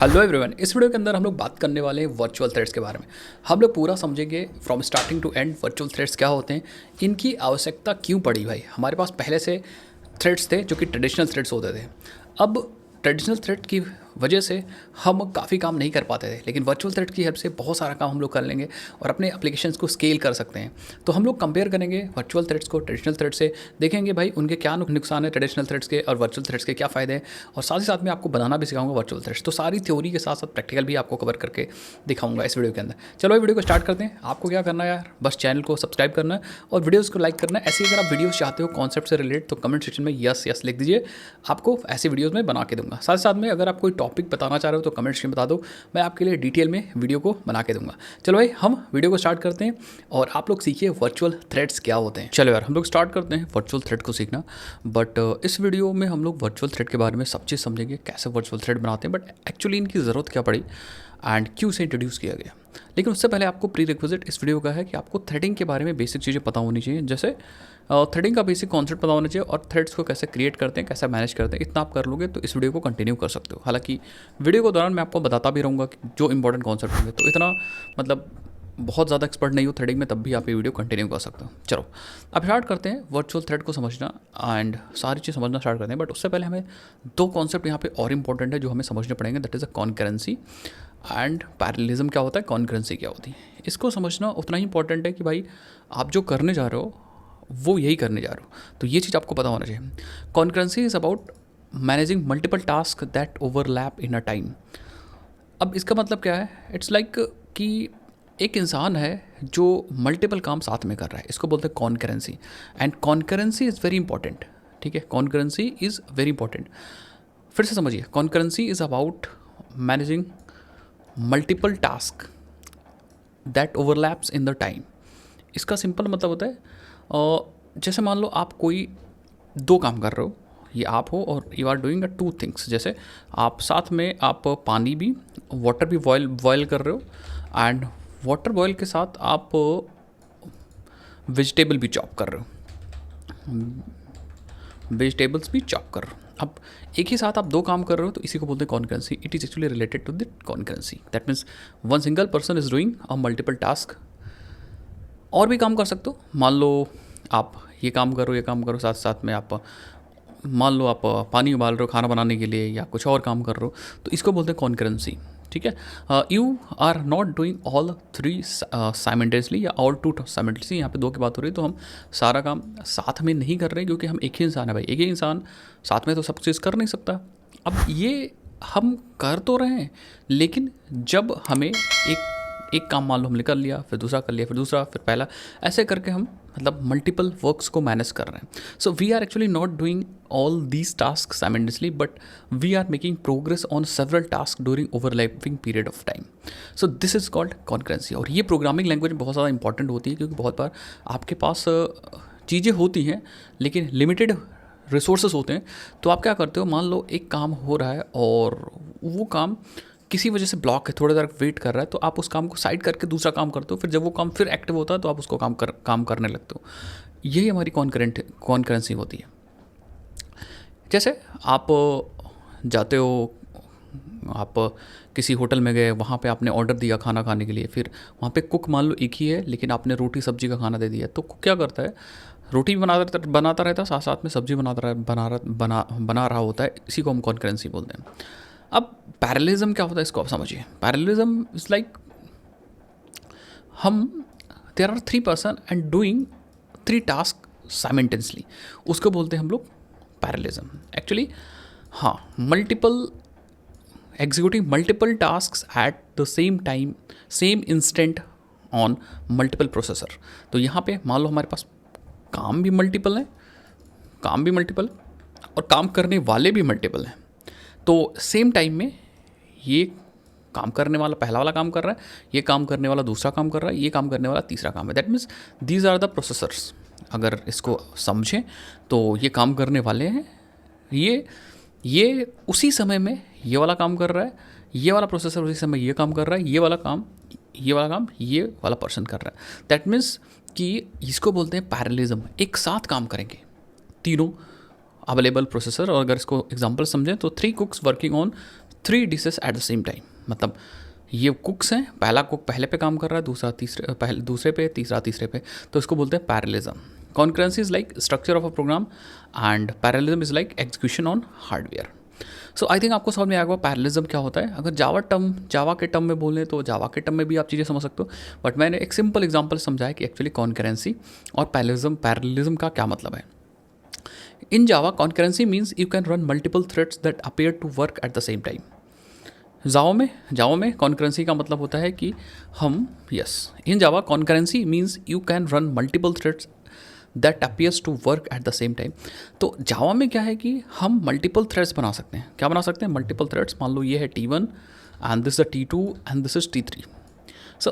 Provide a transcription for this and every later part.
Hello everyone, इस video के अंदर हम लोग बात करने वाले हैं वर्चुअल थ्रेड्स के बारे में। हम लोग पूरा समझेंगे from starting to end virtual threads क्या होते हैं, इनकी आवश्यकता क्यों पड़ी। भाई हमारे पास पहले से थ्रेड्स थे जो कि ट्रेडिशनल थ्रेड्स होते थे। अब ट्रेडिशनल थ्रेड की वजह से हम काफ़ी काम नहीं कर पाते थे, लेकिन वर्चुअल थ्रेड की हेल्प से बहुत सारा काम हम लोग कर लेंगे और अपने एप्लीकेशंस को स्केल कर सकते हैं। तो हम लोग कंपेयर करेंगे वर्चुअल थ्रेड्स को ट्रेडिशनल थ्रेड से, देखेंगे भाई उनके क्या नुकसान है ट्रेडिशनल थ्रेड्स के और वर्चुअल थ्रेड्स के क्या फ़ायदे हैं, और साथ ही साथ में आपको बनाना भी सिखाऊंगा वर्चुअल थ्रेड्स। तो सारी थ्योरी के साथ साथ प्रैक्टिकल भी आपको कवर करके दिखाऊंगा इस वीडियो के अंदर। चलो वीडियो को स्टार्ट करते हैं। आपको क्या करना है यार, बस चैनल को सब्सक्राइब करना है और वीडियोज़ को लाइक करना है। ऐसे अगर आप वीडियोज़ चाहते हो कॉन्सेप्ट से रिलेटेड तो कमेंट सेक्शन में यस यस लिख दीजिए, आपको ऐसे वीडियोज़ में बना के दूंगा। साथ साथ में अगर आप कोई टॉपिक बताना चाह रहे हो तो कमेंट सेक्शन में बता दो, मैं आपके लिए डिटेल में वीडियो को बना के दूंगा। चलो भाई हम वीडियो को स्टार्ट करते हैं और आप लोग सीखिए वर्चुअल थ्रेड्स क्या होते हैं। चलो यार हम लोग स्टार्ट करते हैं वर्चुअल थ्रेड को सीखना। बट इस वीडियो में हम लोग वर्चुअल थ्रेड के बारे में सब चीज़ समझेंगे, कैसे वर्चुअल थ्रेड बनाते हैं, बट एक्चुअली इनकी ज़रूरत क्या पड़ी एंड क्यों से इंट्रोड्यूस किया गया। लेकिन उससे पहले आपको प्री रिक्विजिट इस वीडियो का है कि आपको थ्रेडिंग के बारे में बेसिक चीज़ें पता होनी चाहिए, जैसे थ्रेडिंग का बेसिक कॉन्सेप्ट पता होना चाहिए और थ्रेड्स को कैसे क्रिएट करते हैं, कैसे मैनेज करते हैं। इतना आप कर लोगे तो इस वीडियो को कंटिन्यू कर सकते हो। हालांकि वीडियो के दौरान मैं आपको बताता भी रहूँगा कि जो इंपॉर्टेंट कॉन्सेप्ट होंगे, तो इतना मतलब बहुत ज़्यादा एक्सपर्ट नहीं हो थ्रेडिंग में, तब भी आप ये वीडियो कंटिन्यू कर सकते हो। चलो अब स्टार्ट करते हैं वर्चुअल थ्रेड को समझना एंड सारी चीज़ समझना स्टार्ट करते हैं। बट उससे पहले हमें दो कॉन्सेप्ट यहाँ पे और इंपॉर्टेंट है जो हमें समझने पड़ेंगे, that is a concurrency and parallelism. क्या होता है, कॉन्करेंसी क्या होती है, इसको समझना उतना ही इंपॉर्टेंट है कि भाई आप जो करने जा रहे हो वो यही करने जा रहे हो, तो ये चीज़ आपको पता होना चाहिए। Concurrency is about managing multiple task that overlap in a time. अब इसका मतलब क्या है, इट्स लाइक कि एक इंसान है जो मल्टीपल काम साथ में कर रहा है, इसको बोलते हैं concurrency. And concurrency is very important, ठीक है, कॉन्करेंसी इज़ वेरी इंपॉर्टेंट। फिर से समझिए, concurrency is about managing multiple task that overlaps in the time. इसका सिंपल मतलब होता है जैसे मान लो आप कोई दो काम कर रहे हो, ये आप हो और you are doing a two things. जैसे आप साथ में आप पानी भी, वाटर भी बॉयल कर रहे हो एंड वाटर बॉयल के साथ आप वेजिटेबल भी चॉप कर रहे हो, वेजिटेबल्स भी चॉप कर रहे हो। अब एक ही साथ आप दो काम कर रहे हो तो इसी को बोलते हैं concurrency. It is actually related to the concurrency, that means one single person is doing a multiple task. और भी काम कर सकते हो, मान लो आप ये काम करो ये काम करो, साथ साथ में आप मान लो आप पानी उबाल रहे हो खाना बनाने के लिए या कुछ और काम कर रहे हो, तो इसको बोलते हैं कॉन्करेंसी, ठीक है। You are not doing all three simultaneously या ऑल टू साइमल्टेनियसली। यहाँ पे दो की बात हो रही है, तो हम सारा काम साथ में नहीं कर रहे क्योंकि हम एक ही इंसान है भाई, एक ही इंसान साथ में तो सब चीज़ कर नहीं सकता। अब ये हम कर तो रहे हैं, लेकिन जब हमें एक काम मान लो हमने कर लिया, फिर दूसरा कर लिया, फिर दूसरा, फिर पहला, ऐसे करके हम मतलब मल्टीपल वर्क्स को मैनेज कर रहे हैं। So we are actually not doing all these task simultaneously, but we are making progress on several task during overlapping period of time. So this is called concurrency. और ये programming language बहुत ज़्यादा important होती है, क्योंकि बहुत बार आपके पास चीज़ें होती हैं लेकिन लिमिटेड रिसोर्सेज होते हैं। तो आप क्या करते हो, मान लो एक काम हो रहा है और वो काम किसी वजह से ब्लॉक है, थोड़ी देर वेट कर रहा है, तो आप उस काम को साइड करके दूसरा काम करते हो। फिर जब वो काम फिर एक्टिव होता है तो आप उसको काम करने लगते हो। यही हमारी कॉन्करेंसी होती है। जैसे आप जाते हो, आप किसी होटल में गए, वहाँ पे आपने ऑर्डर दिया खाना खाने के लिए, फिर वहाँ पे कुक मान लो एक ही है, लेकिन आपने रोटी सब्जी का खाना दे दिया, तो कुक क्या करता है, रोटी भी बनाता रहता है, साथ साथ में सब्जी बना रहा होता है। इसी को हम कॉन्करेंसी बोलते हैं। अब पैरेललिज्म क्या होता है, इसको आप समझिए। पैरेललिज्म इज लाइक हम there are three person and doing three task simultaneously, उसको बोलते हैं हम लोग पैरेललिज्म। एक्चुअली हाँ, multiple executing multiple task at the same time, same instant on multiple processor. तो यहाँ पे मान लो हमारे पास काम भी मल्टीपल है, काम भी मल्टीपल और काम करने वाले भी मल्टीपल हैं। तो सेम टाइम में ये काम करने वाला पहला वाला काम कर रहा है, ये काम करने वाला दूसरा काम कर रहा है, ये काम करने वाला तीसरा काम है। That means these are the processors. अगर इसको समझें तो ये काम करने वाले हैं, ये उसी समय में ये वाला काम कर रहा है, ये वाला प्रोसेसर उसी समय ये काम कर रहा है, ये वाला काम ये वाला पर्सन कर रहा है। दैट मीन्स कि इसको बोलते हैं पैरेललिज्म। एक साथ काम करेंगे तीनों अवेलेबल प्रोसेसर। और अगर इसको एग्जांपल समझें तो three कुक्स working on 3 dishes eight the same time. मतलब ये कुक्स हैं, पहला कुक पहले पे काम कर रहा है, दूसरा दूसरे पे, तीसरा तीसरे पे, तो इसको बोलते हैं parallelism. Concurrency is like structure of a program and parallelism is like execution on hardware. So I think आपको समझ में आएगा पैरेललिज्म क्या होता है। अगर जावा के टर्म में बोलें तो जावा के टर्म में भी आप चीज़ें समझ सकते हो, बट मैंने एक सिंपल एग्जांपल समझाया कि एक्चुअली कॉन्करेंसी और पैरेललिज्म का क्या मतलब है। In Java concurrency means you can run multiple threads that appear to work at the same time. Java में कॉन्करेंसी का मतलब होता है कि हम in Java concurrency means you can run multiple threads that appears to work at the same time. तो Java में क्या है कि हम मल्टीपल थ्रेड्स बना सकते हैं। क्या बना सकते हैं? Multiple threads. मान लो ये है T1 and this is T2 and this is T3। सो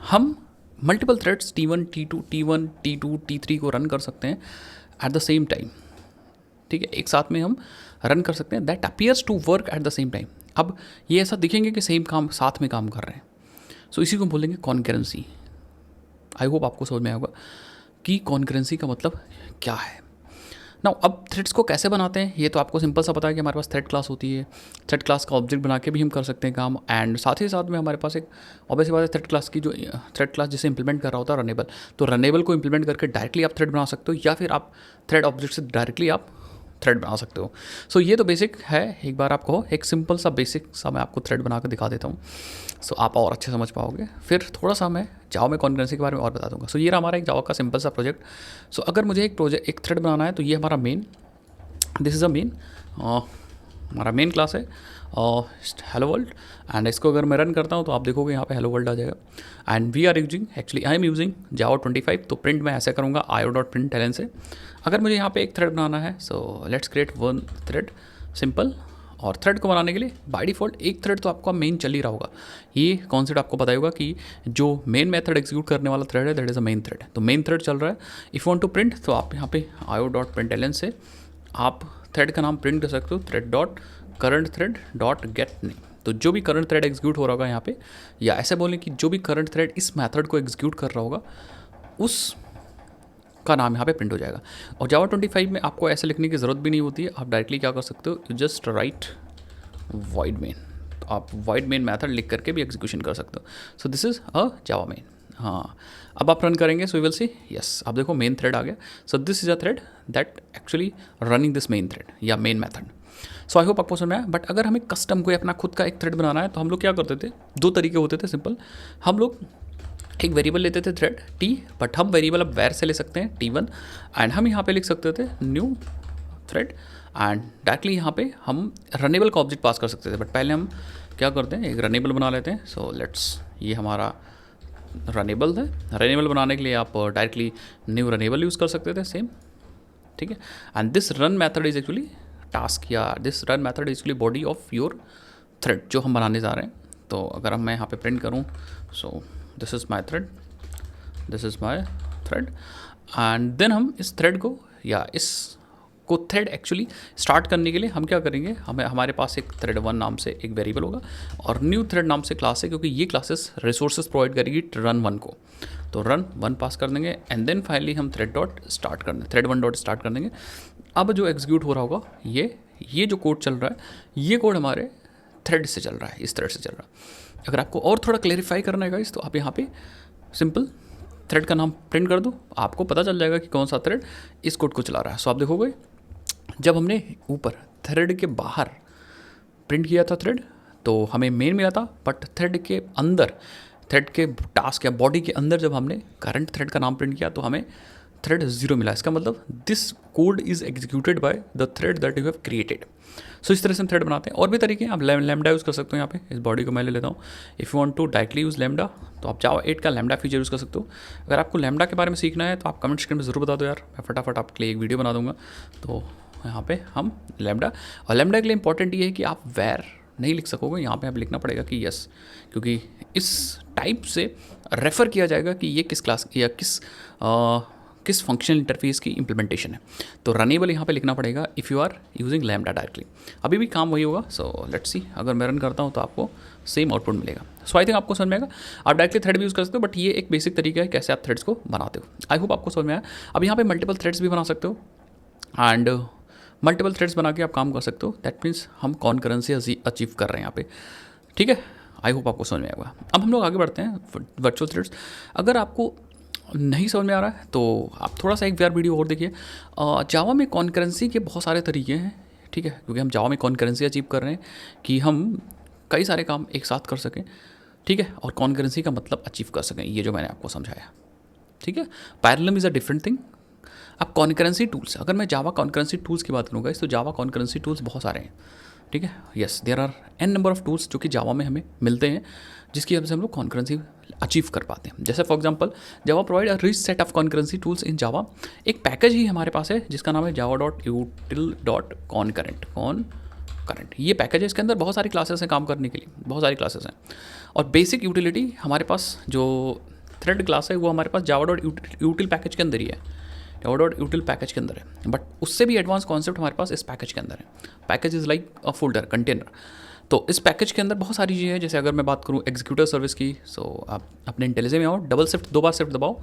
हम multiple threads T1 T2 T3 को रन कर सकते हैं एट द सेम टाइम। ठीक है, एक साथ में हम रन कर सकते हैं that appears to work at the same time. अब ये ऐसा दिखेंगे कि सेम काम साथ में काम कर रहे हैं, सो इसी को बोलेंगे कॉन्करेंसी। आई होप आपको समझ में आएगा कि कॉन्करेंसी का मतलब क्या है। नाउ अब थ्रेड्स को कैसे बनाते हैं ये तो आपको सिंपल सा पता है कि हमारे पास थ्रेड क्लास होती है। थ्रेड क्लास का ऑब्जेक्ट बना के भी हम कर सकते हैं काम, एंड साथ ही साथ में हमारे पास एक ऑब्वियस बात है थ्रेड क्लास की, जो थ्रेड क्लास जिसे इंप्लीमेंट कर रहा होता है रनेबल, तो रनेबल को इंप्लीमेंट करके डायरेक्टली आप थ्रेड बना सकते हो, या फिर आप थ्रेड ऑब्जेक्ट से डायरेक्टली आप थ्रेड बना सकते हो। सो ये तो बेसिक है। एक बार आपको एक सिंपल सा बेसिक सा मैं आपको थ्रेड बना कर दिखा देता हूँ, सो आप और अच्छे समझ पाओगे। फिर थोड़ा सा मैं जावा में कॉन्करेंसी के बारे में और बता दूंगा। सो ये रहा हमारा एक जावा का सिंपल सा प्रोजेक्ट। सो अगर मुझे एक थ्रेड बनाना है तो ये हमारा main, this is a main, हमारा मेन क्लास है हेलो वर्ल्ड, एंड इसको अगर मैं रन करता हूँ तो आप देखोगे यहाँ पे हेलो वर्ल्ड आ जाएगा। And we are using, actually I am using Java 25। तो प्रिंट मैं ऐसे करूँगा io.println से। अगर मुझे यहाँ पे एक थ्रेड बनाना है, so let's create one thread, simple. और थ्रेड को बनाने के लिए बाय डिफ़ॉल्ट एक थ्रेड तो आपका मेन चल ही रहा होगा। ये कॉन्सेप्ट आपको पता होगा कि जो मेन मेथड एग्जीक्यूट करने वाला थ्रेड है that is a main thread. तो मेन थ्रेड चल रहा है। इफ़ वांट टू प्रिंट तो आप यहाँ पे io.println से आप थ्रेड का नाम प्रिंट कर सकते हो, thread dot current thread dot gate name. तो जो भी करंट थ्रेड एग्जीक्यूट हो रहा होगा यहाँ पे, या ऐसे बोलें कि जो भी करंट थ्रेड इस मेथड को एग्जीक्यूट कर रहा होगा उस का नाम यहाँ पे प्रिंट हो जाएगा। और जावा 25 में आपको ऐसे लिखने की ज़रूरत भी नहीं होती है। आप डायरेक्टली क्या कर सकते हो, you just right void main. तो आप वॉइड मेन मेथड लिख करके भी एग्जीक्यूशन कर सकते हो। So this is a Java main. हाँ, अब आप रन करेंगे so you will see, yes आप देखो मेन थ्रेड आ गया। So this is a thread that actually running this main thread या main method. So I hope आपको समझ में आया। बट अगर हमें कस्टम कोई अपना खुद का एक थ्रेड बनाना है तो हम लोग क्या करते थे, दो तरीके होते थे सिंपल। हम लोग एक वेरिएबल लेते थे थ्रेड टी, बट हम वेरिएबल अब वेर से ले सकते हैं T1, एंड हम यहाँ पे लिख सकते थे न्यू थ्रेड, एंड डायरेक्टली यहाँ पे हम रनेबल का ऑब्जेक्ट पास कर सकते थे। बट पहले हम क्या करते हैं, एक रनेबल बना लेते हैं। सो लेट्स, ये हमारा रनेबल है। रनेबल बनाने के लिए आप डायरेक्टली न्यू रनेबल यूज़ कर सकते थे, सेम, ठीक है। And this run method is actually task, या this run method is actually body of your thread जो हम बनाने जा रहे हैं। तो अगर मैं यहाँ पे प्रिंट करूँ, so this is my thread, this is my thread, and then हम इस थ्रेड को या इस को थ्रेड एक्चुअली स्टार्ट करने के लिए हम क्या करेंगे, हमारे पास एक थ्रेड 1 नाम से एक वेरिएबल होगा और न्यू थ्रेड नाम से क्लास है, क्योंकि ये क्लासेस रिसोर्सेज प्रोवाइड करेगी रन 1 को। तो रन 1 पास कर देंगे, एंड देन फाइनली हम थ्रेड डॉट स्टार्ट कर देंगे, थ्रेड 1 डॉट स्टार्ट कर देंगे। अब जो एग्जीक्यूट हो रहा होगा, ये जो कोड चल रहा है, ये कोड हमारे थ्रेड से चल रहा है, इस थ्रेड से चल रहा है। अगर आपको और थोड़ा क्लेरिफाई करना है गाइस, तो आप यहाँ पे सिंपल थ्रेड का नाम प्रिंट कर दो, आपको पता चल जाएगा कि कौन सा थ्रेड इस कोड को चला रहा है। सो आप देखोगे जब हमने ऊपर थ्रेड के बाहर प्रिंट किया था थ्रेड, तो हमें मेन मिला था, बट थ्रेड के अंदर, थ्रेड के टास्क या बॉडी के अंदर जब हमने करंट थ्रेड का नाम प्रिंट किया तो हमें थ्रेड 0 मिला। इसका मतलब this code is executed by the thread that you have created. So इस तरह से हम थ्रेड बनाते हैं। और भी तरीके हैं, आप लैम्डा यूज़ कर सकते हो। यहाँ पे इस बॉडी को मैं ले लेता हूँ। If you want to directly use lambda, तो आप जावा 8 का लैम्डा फीचर यूज़ कर सकते हो। अगर आपको लैम्डा के बारे में सीखना है तो आप कमेंट सेक्शन में ज़रूर बता दो यार, मैं फटाफट आपके लिए एक वीडियो बना दूंगा। तो यहाँ पे हम लैम्डा, और लैम्डा के लिए इंपॉर्टेंट ये है कि आप वेर नहीं लिख सकोगे, यहाँ पे आप लिखना पड़ेगा कि यस, क्योंकि इस टाइप से रेफ़र किया जाएगा कि ये किस क्लास या किस फंक्शनल इंटरफेस की इंप्लीमेंटेशन है। तो रनेबल यहाँ पे लिखना पड़ेगा if you are using lambda directly. अभी भी काम वही होगा। सो लेट्स सी, अगर मैं रन करता हूँ तो आपको सेम आउटपुट मिलेगा। सो आई थिंक आपको समझ में आएगा। आप डायरेक्टली थ्रेड भी यूज़ कर सकते हो, बट ये एक बेसिक तरीका है कैसे आप थ्रेड्स को बनाते हो। आई होप आपको समझ में आया। अब यहाँ पे मल्टीपल थ्रेड्स भी बना सकते हो, एंड मल्टीपल थ्रेड्स बना के आप काम कर सकते हो, दैट मीन्स हम कॉन्करेंसी अचीव कर रहे हैं यहाँ पे, ठीक है। आई होप आपको समझ में आएगा। अब हम लोग आगे बढ़ते हैं वर्चुअल थ्रेड्स। अगर आपको नहीं समझ में आ रहा है तो आप थोड़ा सा एक बार वीडियो और देखिए। जावा में कॉन्करेंसी के बहुत सारे तरीके हैं, ठीक है, क्योंकि हम जावा में कॉन्करेंसी अचीव कर रहे हैं कि हम कई सारे काम एक साथ कर सकें, ठीक है, और कॉन्करेंसी का मतलब अचीव कर सकें, ये जो मैंने आपको समझाया, ठीक है। Parallel is a different thing. अब कॉन्करेंसी टूल्स, अगर मैं जावा कॉन्करेंसी टूल्स की बात करूँगा तो जावा कॉन्करेंसी टूल्स बहुत सारे हैं, ठीक है। Yes, there are an number of tools जो कि जावा में हमें मिलते हैं, जिसकी वजह से हम लोग कॉन्करेंसी अचीव कर पाते हैं। जैसे for example Java provide a rich set of concurrency tools in Java. एक पैकेज ही हमारे पास है जिसका नाम है java.util.concurrent। ये पैकेज है, इसके अंदर बहुत सारी क्लासेस हैं काम करने के लिए, बहुत सारी क्लासेस हैं। और बेसिक यूटिलिटी हमारे पास जो थ्रेड क्लास है वो हमारे पास java.util पैकेज के अंदर ही है, java.util पैकेज के अंदर है। बट उससे भी एडवांस कॉन्सेप्ट हमारे पास इस पैकेज के अंदर है। Package is like a folder container. तो इस पैकेज के अंदर बहुत सारी चीज़ें हैं। जैसे अगर मैं बात करूँ एग्जीक्यूटर सर्विस की, सो आप अपने इंटेलिजे में आओ, दो बार शिफ्ट दबाओ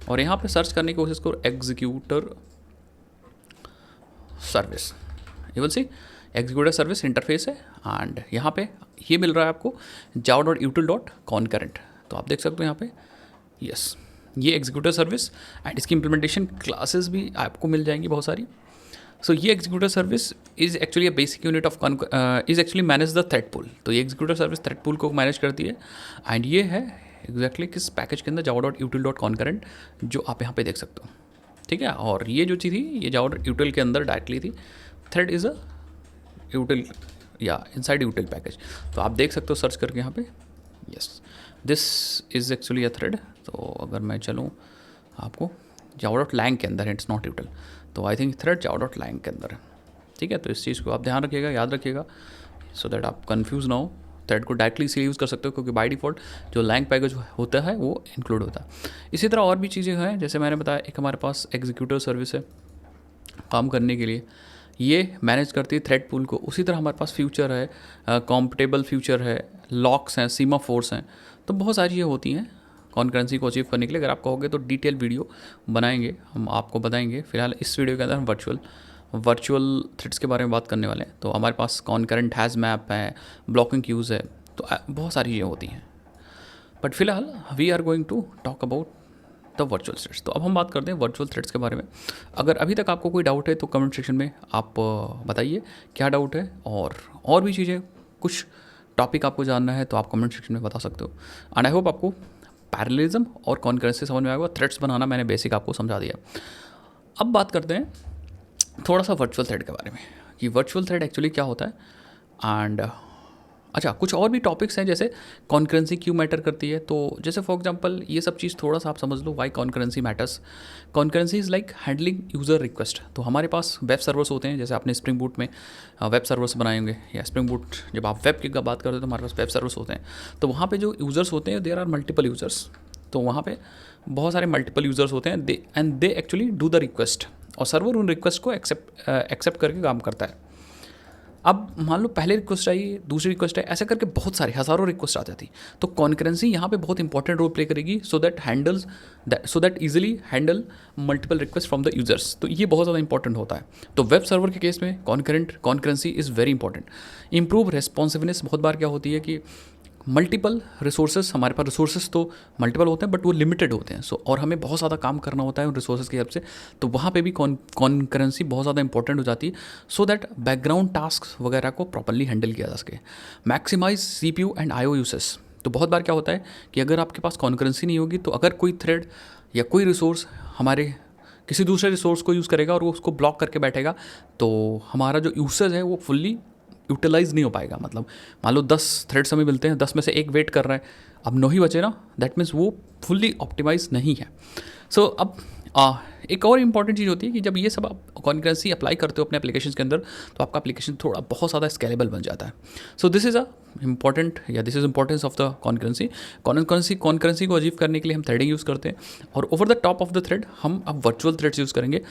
और यहाँ पे सर्च करने की कोशिश करो executor service. You will C executor service interface है एंड यहाँ पे ये मिल रहा है आपको java.util.concurrent। तो आप देख सकते हो यहाँ पे, यस, ये एग्जीक्यूटर सर्विस एंड इसकी इम्प्लीमेंटेशन क्लासेस भी आपको मिल जाएंगी बहुत सारी। सो ये executor service is actually a basic unit of is actually manage the thread pool. तो ये एग्जीक्यूटर सर्विस थ्रेड पूल को मैनेज करती है एंड ये है एग्जैक्टली किस पैकेज के अंदर java.util.concurrent, जो आप यहाँ पे देख सकते हो, ठीक है। और ये जो चीज़ थी ये java.util के अंदर डायरेक्टली थी। थ्रेड इज़ अ util या इनसाइड util पैकेज। तो आप देख सकते हो सर्च करके यहाँ पे, yes, this is actually a thread. तो अगर मैं चलूँ आपको java.lang के अंदर है, इट्स नॉट util। तो आई थिंक थ्रेड java.lang के अंदर है, ठीक है। तो इस चीज़ को आप ध्यान रखिएगा, याद रखिएगा, सो दैट आप कंफ्यूज ना हो। थ्रेड को डायरेक्टली इसलिए यूज़ कर सकते हो क्योंकि बाय डिफ़ॉल्ट जो lang पैकेज होता है वो इंक्लूड होता है। इसी तरह और भी चीज़ें हैं, जैसे मैंने बताया एक हमारे पास एग्जीक्यूटर सर्विस है काम करने के लिए, ये मैनेज करती है थ्रेड पूल को। उसी तरह हमारे पास फ्यूचर है, कॉम्पिटेबल फ्यूचर है, लॉक्स हैं, सीमा फोर्स हैं। तो बहुत सारी चीज़ें होती हैं कॉन्करेंसी को अचीव करने के लिए। अगर आप कहोगे तो डिटेल वीडियो बनाएंगे, हम आपको बताएंगे। फिलहाल इस वीडियो के अंदर हम वर्चुअल थ्रेड्स के बारे में बात करने वाले हैं। तो हमारे पास कॉन्करेंट हैज़ मैप है, ब्लॉकिंग क्यूज़ है, तो बहुत सारी चीज़ें होती हैं। बट फिलहाल we are going to talk about the virtual threads. तो अब हम बात करते हैं वर्चुअल थ्रेड्स के बारे में। अगर अभी तक आपको कोई डाउट है तो कमेंट सेक्शन में आप बताइए क्या डाउट है, और भी चीज़ें कुछ टॉपिक आपको जानना है तो आप कमेंट सेक्शन में बता सकते हो। एंड आई होप आपको पैरेललिज्म और कॉन्करेंसी समझ में आएगा। थ्रेड्स बनाना मैंने बेसिक आपको समझा दिया। अब बात करते हैं थोड़ा सा वर्चुअल थ्रेड के बारे में कि वर्चुअल थ्रेड एक्चुअली क्या होता है। एंड अच्छा, कुछ और भी टॉपिक्स हैं जैसे कॉन्करेंसी क्यों मैटर करती है। तो जैसे फॉर एग्जांपल ये सब चीज़ थोड़ा सा आप समझ लो, why concurrency matters. Concurrency is like handling user request. तो हमारे पास वेब सर्वर्स होते हैं, जैसे आपने स्प्रिंग बूट में वेब सर्वर्स बनाए होंगे, या स्प्रिंग बूट जब आप वेब की बात करते हो तो हमारे पास वेब सर्वर्स होते हैं। तो वहाँ पर जो यूज़र्स होते हैं देयर आर मल्टीपल यूज़र्स। तो वहाँ पे बहुत सारे मल्टीपल यूज़र्स होते हैं, they actually do the request, और सर्वर उन रिक्वेस्ट को एक्सेप्ट करके काम करता है। अब मान लो पहले रिक्वेस्ट आई, दूसरी रिक्वेस्ट है, ऐसा करके बहुत सारे हज़ारों रिक्वेस्ट आ जाती। तो कॉन्करेंसी यहाँ पे बहुत इंपॉर्टेंट रोल प्ले करेगी, so that easily handle multiple request from the users. तो ये बहुत ज़्यादा इंपॉर्टेंट होता है। तो वेब सर्वर के केस में concurrency is very important. Improve responsiveness, बहुत बार क्या होती है कि मल्टीपल रिसोर्सेज, हमारे पास रिसोर्सेज तो मल्टीपल होते हैं बट वो लिमिटेड होते हैं। और हमें बहुत ज़्यादा काम करना होता है उन रिसोर्सेज की हेल्प से। तो वहाँ पे भी कॉन्करेंसी बहुत ज़्यादा इंपॉर्टेंट हो जाती है, सो दैट बैकग्राउंड टास्क वगैरह को प्रॉपर्ली हैंडल किया जा सके। Maximize CPU and IO uses. तो बहुत बार क्या होता है कि अगर आपके पास कॉन्करेंसी नहीं होगी तो अगर कोई थ्रेड या कोई रिसोर्स हमारे किसी दूसरे रिसोर्स को यूज़ करेगा और वो उसको ब्लॉक करके बैठेगा, तो हमारा जो यूसेज है वो फुल्ली यूटिलाइज नहीं हो पाएगा। मतलब मान लो 10 थ्रेड्स हमें मिलते हैं, 10 में से एक वेट कर रहा है, अब 9 ही बचे ना, दैट मीन्स वो फुल्ली ऑप्टिमाइज नहीं है। सो अब एक और इंपॉर्टेंट चीज़ होती है कि जब ये सब आप कॉन्करेंसी अप्लाई करते हो अपने एप्लीकेशन के अंदर, तो आपका एप्लीकेशन थोड़ा बहुत ज़्यादा स्केलेबल बन जाता है। सो this is importance of the concurrency को अचीव करने के लिए हम थ्रेडिंग यूज़ करते हैं, और over the top of the thread हम अब वर्चुअल थ्रेड्स यूज़ करेंगे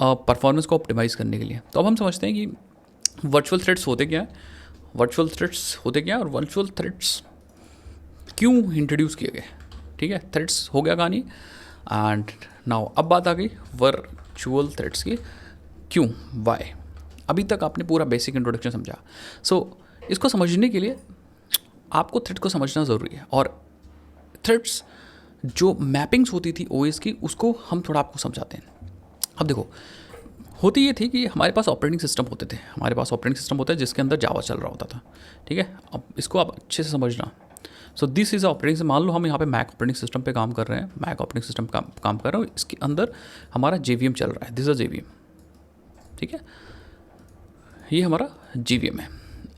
परफॉर्मेंस को ऑप्टिमाइज करने के लिए। तो अब हम समझते हैं कि वर्चुअल थ्रेड्स होते क्या है, और वर्चुअल थ्रेड्स क्यों इंट्रोड्यूस किए गए। ठीक है, थ्रेड्स हो गया कहानी। एंड नाउ अब बात आ गई वर्चुअल थ्रेड्स की, क्यों, वाई। अभी तक आपने पूरा बेसिक इंट्रोडक्शन समझा। इसको समझने के लिए आपको थ्रेड को समझना ज़रूरी है, और थ्रेड्स जो मैपिंग्स होती थी ओएस की, उसको हम थोड़ा आपको समझाते हैं। अब देखो, होती ये थी कि हमारे पास ऑपरेटिंग सिस्टम होते थे, हमारे पास ऑपरेटिंग सिस्टम होता है जिसके अंदर जावा चल रहा होता था, ठीक है। अब इसको आप अच्छे से समझना। दिस इज़ ऑपरेटिंग, मान लो हम यहाँ पे मैक ऑपरेटिंग सिस्टम पे काम कर रहे हैं, मैक ऑपरेटिंग सिस्टम काम कर रहे हो, इसके अंदर हमारा JVM चल रहा है, दिस इज JVM, ठीक है, ये हमारा JVM है।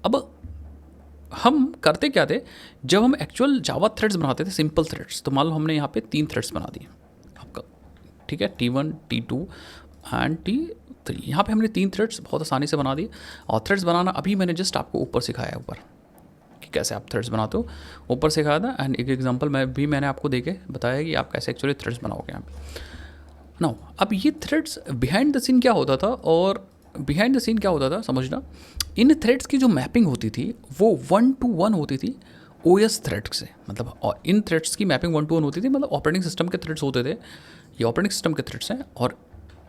अब हम करते क्या थे, जब हम एक्चुअल जावा थ्रेड्स बनाते थे, सिंपल थ्रेड्स, तो मान लो हमने यहाँ पे 3 थ्रेड्स बना दिए आपका, ठीक है, T1 T2 एंड T3। यहाँ पे हमने 3 थ्रेड्स बहुत आसानी से बना दिए। और थ्रेड्स बनाना अभी मैंने जस्ट आपको ऊपर सिखाया है, ऊपर कि कैसे आप थ्रेड्स बनाते हो, ऊपर सिखाया था। एंड एक एग्जांपल मैंने आपको देके बताया कि आप कैसे एक्चुअली थ्रेड्स बनाओगे यहाँ पे। नाउ अब ये थ्रेड्स बिहाइंड द सीन क्या होता था, और बिहाइंड द सीन क्या होता था समझना, इन थ्रेड्स की जो मैपिंग होती थी वो 1 to 1 होती थी OS थ्रेड से, मतलब और इन थ्रेड्स की मैपिंग 1 to 1 होती थी, मतलब ऑपरेटिंग सिस्टम के थ्रेड्स होते थे, ये ऑपरेटिंग सिस्टम के थ्रेड्स हैं, और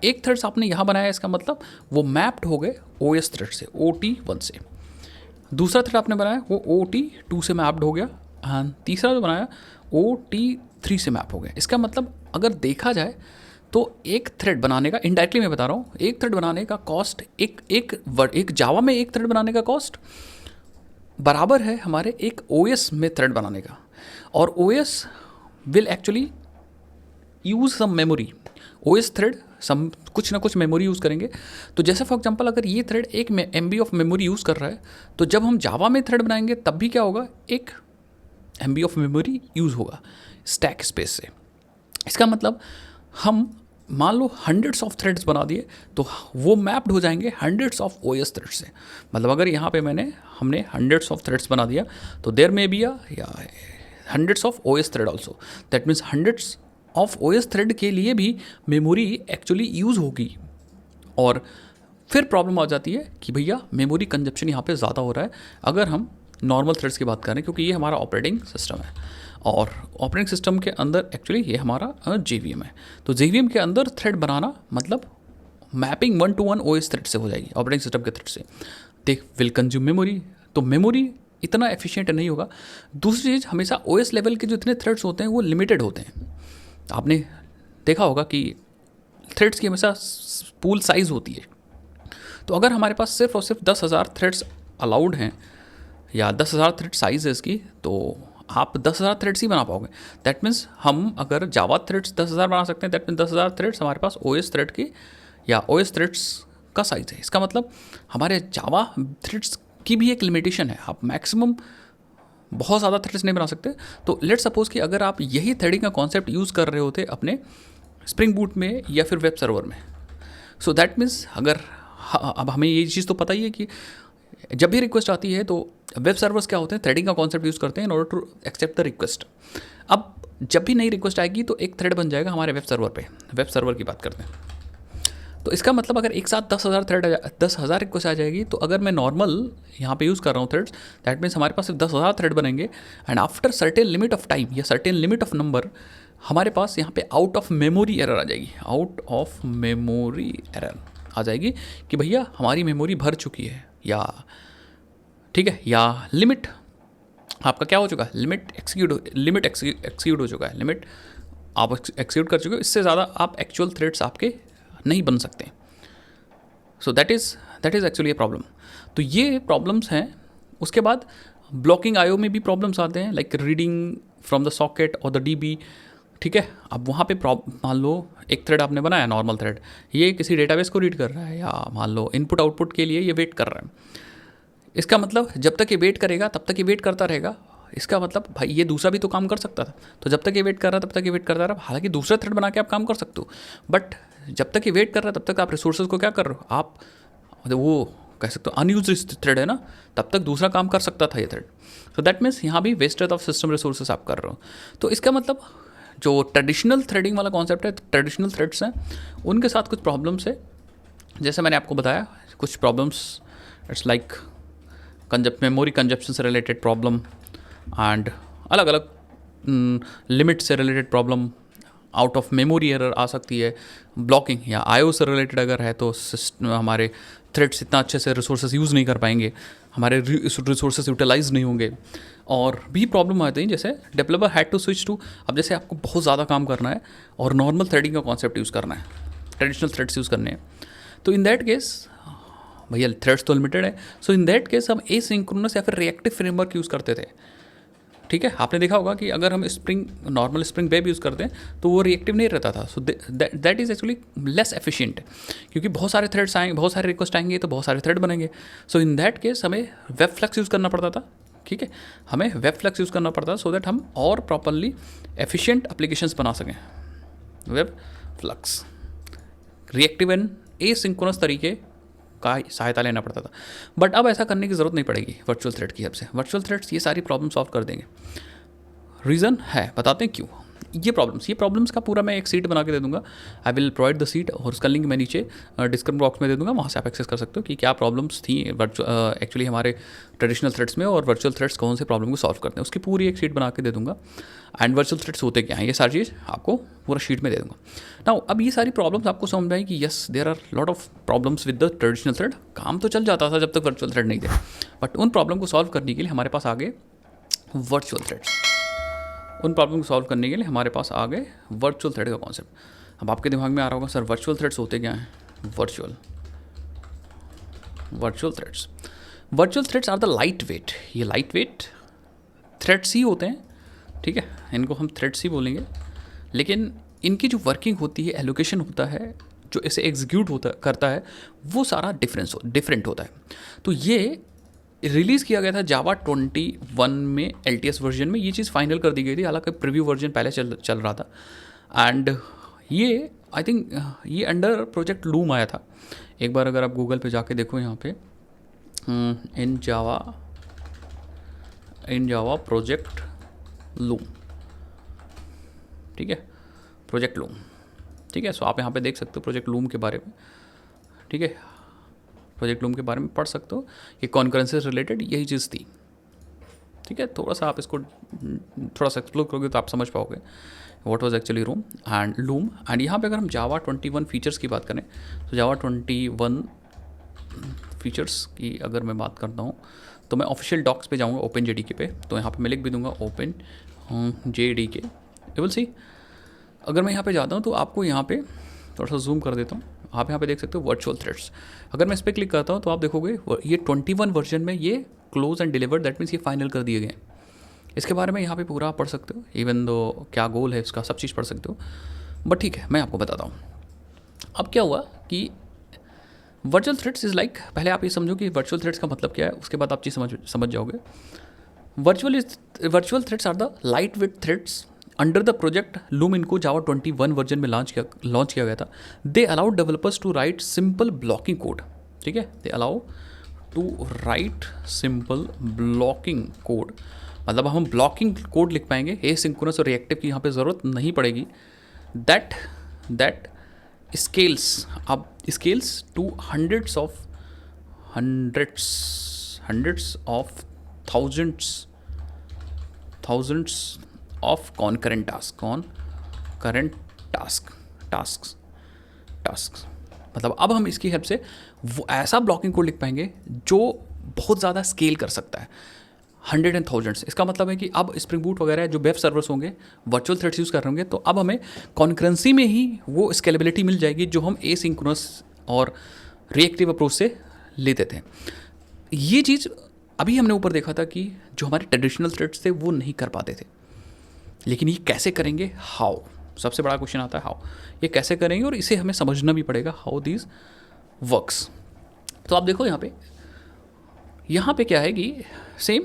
एक थ्रेड्स आपने यहाँ बनाया, इसका मतलब वो मैप्ड हो गए OS थ्रेड से, OT1 से। दूसरा थ्रेड आपने बनाया वो OT2 से मैप्ड हो गया, एंड तीसरा जो बनाया OT3 से मैप हो गया। इसका मतलब अगर देखा जाए तो एक थ्रेड बनाने का, इनडायरेक्टली मैं बता रहा हूँ, एक थ्रेड बनाने का कॉस्ट, एक जावा में एक थ्रेड बनाने का कॉस्ट बराबर है हमारे एक OS में थ्रेड बनाने का। और OS will actually use some memory, OS thread some कुछ ना कुछ मेमोरी यूज़ करेंगे। तो जैसे फॉर एग्जांपल अगर ये thread 1 MB of memory use कर रहा है, तो जब हम जावा में थ्रेड बनाएंगे तब भी क्या होगा, 1 MB ऑफ मेमोरी यूज़ होगा स्टैक स्पेस से। इसका मतलब हम मान लो हंड्रेड्स ऑफ थ्रेड्स बना दिए, तो वो मैप्ड हो जाएंगे हंड्रेड्स ऑफ OS थ्रेड से। मतलब अगर यहाँ पे हमने हंड्रेड्स ऑफ थ्रेड्स बना दिया, तो देयर में बी या hundreds of OS thread also, that means hundreds of OS thread के लिए भी मेमोरी एक्चुअली यूज़ होगी। और फिर प्रॉब्लम आ जाती है कि भैया मेमोरी कंजप्शन यहाँ पे ज़्यादा हो रहा है अगर हम नॉर्मल थ्रेड्स की बात करें, क्योंकि ये हमारा ऑपरेटिंग सिस्टम है, और ऑपरेटिंग सिस्टम के अंदर एक्चुअली ये हमारा JVM है। तो JVM के अंदर थ्रेड बनाना मतलब मैपिंग 1 to 1 OS थ्रेड से हो जाएगी, ऑपरेटिंग सिस्टम के थ्रेड से। देख विल कंज्यूम मेमोरी, तो मेमोरी इतना एफिशिएंट नहीं होगा। दूसरी चीज़, हमेशा OS लेवल के जो इतने थ्रेड्स होते हैं वो लिमिटेड होते हैं। आपने देखा होगा कि थ्रेड्स की हमेशा पूल साइज़ होती है। तो अगर हमारे पास सिर्फ और सिर्फ 10,000 थ्रेड्स अलाउड हैं, या 10,000 थ्रेड साइज है इसकी, तो आप 10,000 थ्रेड्स ही बना पाओगे। दैट मीन्स हम अगर जावा थ्रेड्स 10,000 बना सकते हैं, दैट मीन्स 10,000 थ्रेड्स हमारे पास OS थ्रेड की या OS थ्रेड्स का साइज़ है। इसका मतलब हमारे जावा थ्रेड्स की भी एक लिमिटेशन है, आप मैक्सिमम बहुत ज़्यादा थ्रेड्स नहीं बना सकते। तो लेट्स सपोज कि अगर आप यही थ्रेडिंग का कॉन्सेप्ट यूज़ कर रहे होते अपने स्प्रिंग बूट में या फिर वेब सर्वर में, सो दैट मीन्स अगर अब हमें ये चीज़ तो पता ही है कि जब भी रिक्वेस्ट आती है तो वेब सर्वर्स क्या होते हैं, थ्रेडिंग का कॉन्सेप्ट यूज़ करते हैं in order to accept the request. अब जब भी नई रिक्वेस्ट आएगी तो एक थ्रेड बन जाएगा हमारे वेब सर्वर पे, वेब सर्वर की बात करते हैं। तो इसका मतलब अगर एक साथ 10,000 रिक्वेस्ट आ जाएगी, तो अगर मैं नॉर्मल यहाँ पे यूज़ कर रहा हूँ थ्रेड्स, दैट मीन्स हमारे पास सिर्फ 10,000 थ्रेड बनेंगे, and after certain limit of time या सर्टेन लिमिट ऑफ नंबर हमारे पास यहाँ पे आउट ऑफ मेमोरी एरर आ जाएगी, आउट ऑफ मेमोरी एरर आ जाएगी कि भैया हमारी मेमोरी भर चुकी है, या ठीक है, या लिमिट आपका क्या हो चुका है, लिमिट एक्सीक्यूट हो चुका है, लिमिट आप एक्सीक्यूट कर चुके हो, इससे ज़्यादा आप एक्चुअल थ्रेड्स आपके नहीं बन सकते। So that is actually a problem. तो ये प्रॉब्लम्स हैं। उसके बाद ब्लॉकिंग IO में भी प्रॉब्लम्स आते हैं, like reading from the socket और द DB, ठीक है। अब वहाँ पे मान लो एक थ्रेड आपने बनाया, नॉर्मल थ्रेड, ये किसी डेटाबेस को रीड कर रहा है, या मान लो इनपुट आउटपुट के लिए ये वेट कर रहा है। इसका मतलब जब तक ये वेट करेगा तब तक ये वेट करता रहेगा। इसका मतलब भाई ये दूसरा भी तो काम कर सकता था, तो जब तक ये वेट कर रहा तब तक ये वेट करता रहा। हालांकि दूसरा थ्रेड बना के आप काम कर सकते हो, बट जब तक ये वेट कर रहा है तब तक आप रिसोर्सेज को क्या कर रहे हो, आप वो कह सकते हो अनयूज्ड थ्रेड है ना, तब तक दूसरा काम कर सकता था ये थ्रेड। सो दैट मीन्स यहाँ भी वेस्टेज ऑफ सिस्टम रिसोर्सेज आप कर रहे हो। तो इसका मतलब जो ट्रेडिशनल थ्रेडिंग वाला कॉन्सेप्ट है, ट्रेडिशनल थ्रेड्स हैं, उनके साथ कुछ प्रॉब्लम्स है। जैसे मैंने आपको बताया कुछ problems, it's like memory consumption से रिलेटेड प्रॉब्लम, एंड अलग अलग लिमिट से related problem, out of memory error आ सकती है, ब्लॉकिंग या आईओ से रिलेटेड अगर है तो हमारे थ्रेड्स इतना अच्छे से रिसोर्सेज यूज़ नहीं कर पाएंगे, हमारे रिसोर्सेज यूटिलाइज नहीं होंगे। और भी प्रॉब्लम आती है जैसे developer had to switch to, अब जैसे आपको बहुत ज़्यादा काम करना है और नॉर्मल थ्रेडिंग का कॉन्सेप्ट यूज़ करना है, ट्रेडिशनल थ्रेड्स यूज़ करने हैं, तो इन दैट केस भैया थ्रेड्स तो लिमिटेड है। सो इन दैट केस हम एसिंक्रोनस या फिर रिएक्टिव फ्रेमवर्क यूज़ करते थे। ठीक है, आपने देखा होगा कि अगर हम spring normal spring web use करते हैं तो वो रिएक्टिव नहीं रहता था। So that is actually less efficient, क्योंकि बहुत सारे थ्रेड्स आएंगे, बहुत सारे रिक्वेस्ट आएंगे तो बहुत सारे थ्रेड बनेंगे। सो इन दैट केस हमें वेब फ्लक्स यूज़ करना पड़ता था। ठीक है, हमें वेब फ्लक्स यूज़ करना पड़ता है सो दैट हम और प्रॉपरली एफिशिएंट एप्लीकेशंस बना सकें। Web flux reactive and asynchronous तरीके का सहायता लेना पड़ता था, बट अब ऐसा करने की ज़रूरत नहीं पड़ेगी वर्चुअल थ्रेड की हेल्प से। वर्चुअल थ्रेड्स ये सारी प्रॉब्लम सॉल्व कर देंगे। रीज़न है, बताते हैं क्यों। ये प्रॉब्लम्स का पूरा मैं एक सीट बना के दे दूंगा। I will provide the seat और उसका लिंक मैं नीचे डिस्क्रिप्शन बॉक्स में दे दूंगा, वहाँ से आप एक्सेस कर सकते हो कि क्या प्रॉब्लम्स थी एक्चुअली हमारे ट्रेडिशनल थ्रेड्स में और वर्चुअल थ्रेड्स कौन से प्रॉब्लम को सॉल्व करते हैं, उसकी पूरी एक सीट बना के दे दूंगा। एंड वर्चुअल थ्रेड्स होते क्या हैं, ये सारी चीज़ आपको पूरा शीट में दे दूंगा। नाउ अब ये सारी प्रॉब्लम्स आपको समझ में आई कि yes there are lot of problems with the traditional thread. काम तो चल जाता था जब तक वर्चुअल थ्रेड नहीं थे, बट उन प्रॉब्लम को सॉल्व करने के लिए हमारे पास आ गए वर्चुअल थ्रेड्स। उन प्रॉब्लम को सॉल्व करने के लिए हमारे पास आ गए वर्चुअल थ्रेड का कॉन्सेप्ट। अब आपके दिमाग में आ रहा होगा सर वर्चुअल थ्रेड्स होते क्या हैं। Virtual threads are the light weight, ये लाइट वेट थ्रेड्स ही होते हैं। ठीक है, इनको हम थ्रेड्स ही बोलेंगे, लेकिन इनकी जो वर्किंग होती है, एलोकेशन होता है, जो इसे एग्जीक्यूट करता है, वो सारा डिफरेंट होता है। तो ये रिलीज़ किया गया था जावा 21 में LTS वर्जन में, ये चीज़ फाइनल कर दी गई थी, हालांकि प्रीव्यू वर्जन पहले चल रहा था। एंड ये आई थिंक ये अंडर प्रोजेक्ट लूम आया था। एक बार अगर आप गूगल पे जाके देखो यहाँ पे इन जावा प्रोजेक्ट लूम, ठीक है, प्रोजेक्ट लूम, ठीक है। सो आप यहाँ पे देख सकते हो प्रोजेक्ट लूम के बारे में, ठीक है, प्रोजेक्ट लूम के बारे में पढ़ सकते हो। ये कॉन्करेंसी से रिलेटेड यही चीज़ थी, ठीक है। थोड़ा सा आप इसको थोड़ा सा एक्सप्लोर करोगे तो आप समझ पाओगे what was actually loom. And यहाँ पे अगर हम जावा 21 फीचर्स की बात करें तो जावा 21 फीचर्स की अगर मैं बात करता हूँ तो मैं ऑफिशियल डॉक्स पे जाऊँगा ओपन JDK पे, तो यहाँ पे मैं लिख भी दूंगा ओपन JDK। यू विल सी, अगर मैं यहाँ पे जाता हूँ तो आपको यहाँ पे थोड़ा सा जूम कर देता हूँ, आप यहाँ पे देख सकते हो वर्चुअल थ्रेड्स। अगर मैं इस पर क्लिक करता हूँ तो आप देखोगे ये 21 वर्जन में ये close and delivered, that means ये फाइनल कर दिए गए। इसके बारे में यहाँ पे पूरा पढ़ सकते हो, इवन दो क्या गोल है इसका, सब चीज़ पढ़ सकते हो। बट ठीक है, मैं आपको बताता हूँ अब क्या हुआ कि वर्चुअल थ्रेड्स इज़ लाइक, पहले आप ये समझो कि वर्चुअल थ्रेड्स का मतलब क्या है, उसके बाद आप चीज़ समझ जाओगे। Virtual threads are the light weight threads under the project Loom. इनको जावा 21 वर्जन में लॉन्च किया गया था। They allow developers to write simple blocking code, ठीक है, they allow to write simple blocking code, मतलब हम ब्लॉकिंग कोड लिख पाएंगे, एसिंक्रोनस और रिएक्टिव की यहाँ पे ज़रूरत नहीं पड़ेगी। That scales to hundreds of thousands of concurrent task. मतलब अब हम इसकी हेल्प से वो ऐसा ब्लॉकिंग कोड लिख पाएंगे जो बहुत ज़्यादा स्केल कर सकता है, 100 एंड थाउजेंड्स। इसका मतलब है कि अब स्प्रिंग बूट वगैरह जो वेब सर्वर्स होंगे वर्चुअल थ्रेड्स यूज़ कर रहे होंगे, तो अब हमें कॉन्करेंसी में ही वो स्केलेबिलिटी मिल जाएगी जो हम एसिंक्रोनस और रिएक्टिव अप्रोच से लेते थे। ये चीज़ अभी हमने ऊपर देखा था कि जो हमारे ट्रेडिशनल थ्रेड्स थे वो नहीं कर पाते थे, लेकिन ये कैसे करेंगे, हाउ, सबसे बड़ा क्वेश्चन आता है हाउ, ये कैसे करेंगे, और इसे हमें समझना भी पड़ेगा हाउ दिस वर्क्स। तो आप देखो यहाँ पे क्या है कि सेम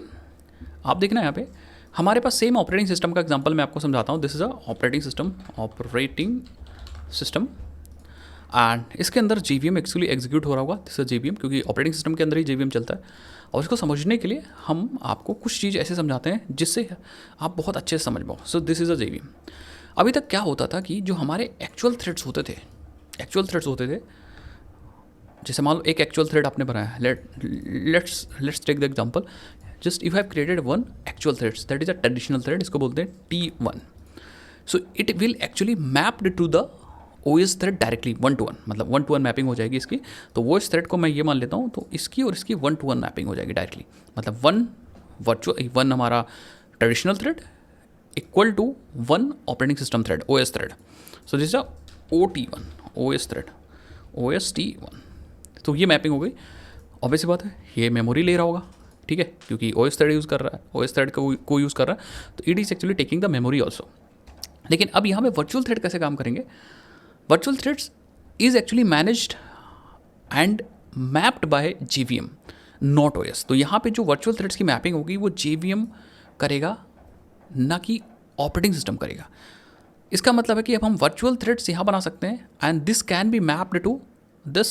आप देखना यहाँ पे हमारे पास सेम ऑपरेटिंग सिस्टम का एग्जांपल मैं आपको समझाता हूँ। This is a operating system and इसके अंदर JVM एक्चुअली एग्जीक्यूट हो रहा होगा। दिस इज JVM, क्योंकि ऑपरेटिंग सिस्टम के अंदर ही JVM चलता है। और इसको समझने के लिए हम आपको कुछ चीज़ ऐसे समझाते हैं जिससे आप बहुत अच्छे से समझ पाओ। सो दिस इज़ अ JVM। अभी तक क्या होता था कि जो हमारे एक्चुअल थ्रेड्स होते थे, जैसे मान लो एक एक्चुअल थ्रेड आपने बनाया, let's take the example, just you have created one actual threads, that is a traditional thread, इसको बोलते हैं T1। So it will actually mapped to the OS thread directly 1-to-1, मतलब 1-to-1 मैपिंग हो जाएगी इसकी। तो OS थ्रेड को मैं ये मान लेता हूँ, तो इसकी और इसकी 1-to-1 मैपिंग हो जाएगी डायरेक्टली, मतलब 1 वर्चुअल 1 हमारा traditional thread equal to 1 operating system thread OS thread. So this is OT1 OS thread OST1। तो ये मैपिंग हो गई। ऑब्वियस बात है ये मेमोरी ले रहा होगा, ठीक है, क्योंकि OS थ्रेड यूज़ कर रहा है, OS थ्रेड को यूज़ कर रहा है, तो it is actually taking the memory also. लेकिन अब यहाँ पे वर्चुअल थ्रेड कैसे काम करेंगे? Virtual threads is actually managed and mapped by JVM not OS। तो यहाँ पे जो वर्चुअल थ्रेड्स की मैपिंग होगी वो JVM करेगा, ना कि ऑपरेटिंग सिस्टम करेगा। इसका मतलब है कि अब हम वर्चुअल थ्रेड्स यहाँ बना सकते हैं and this can be mapped to this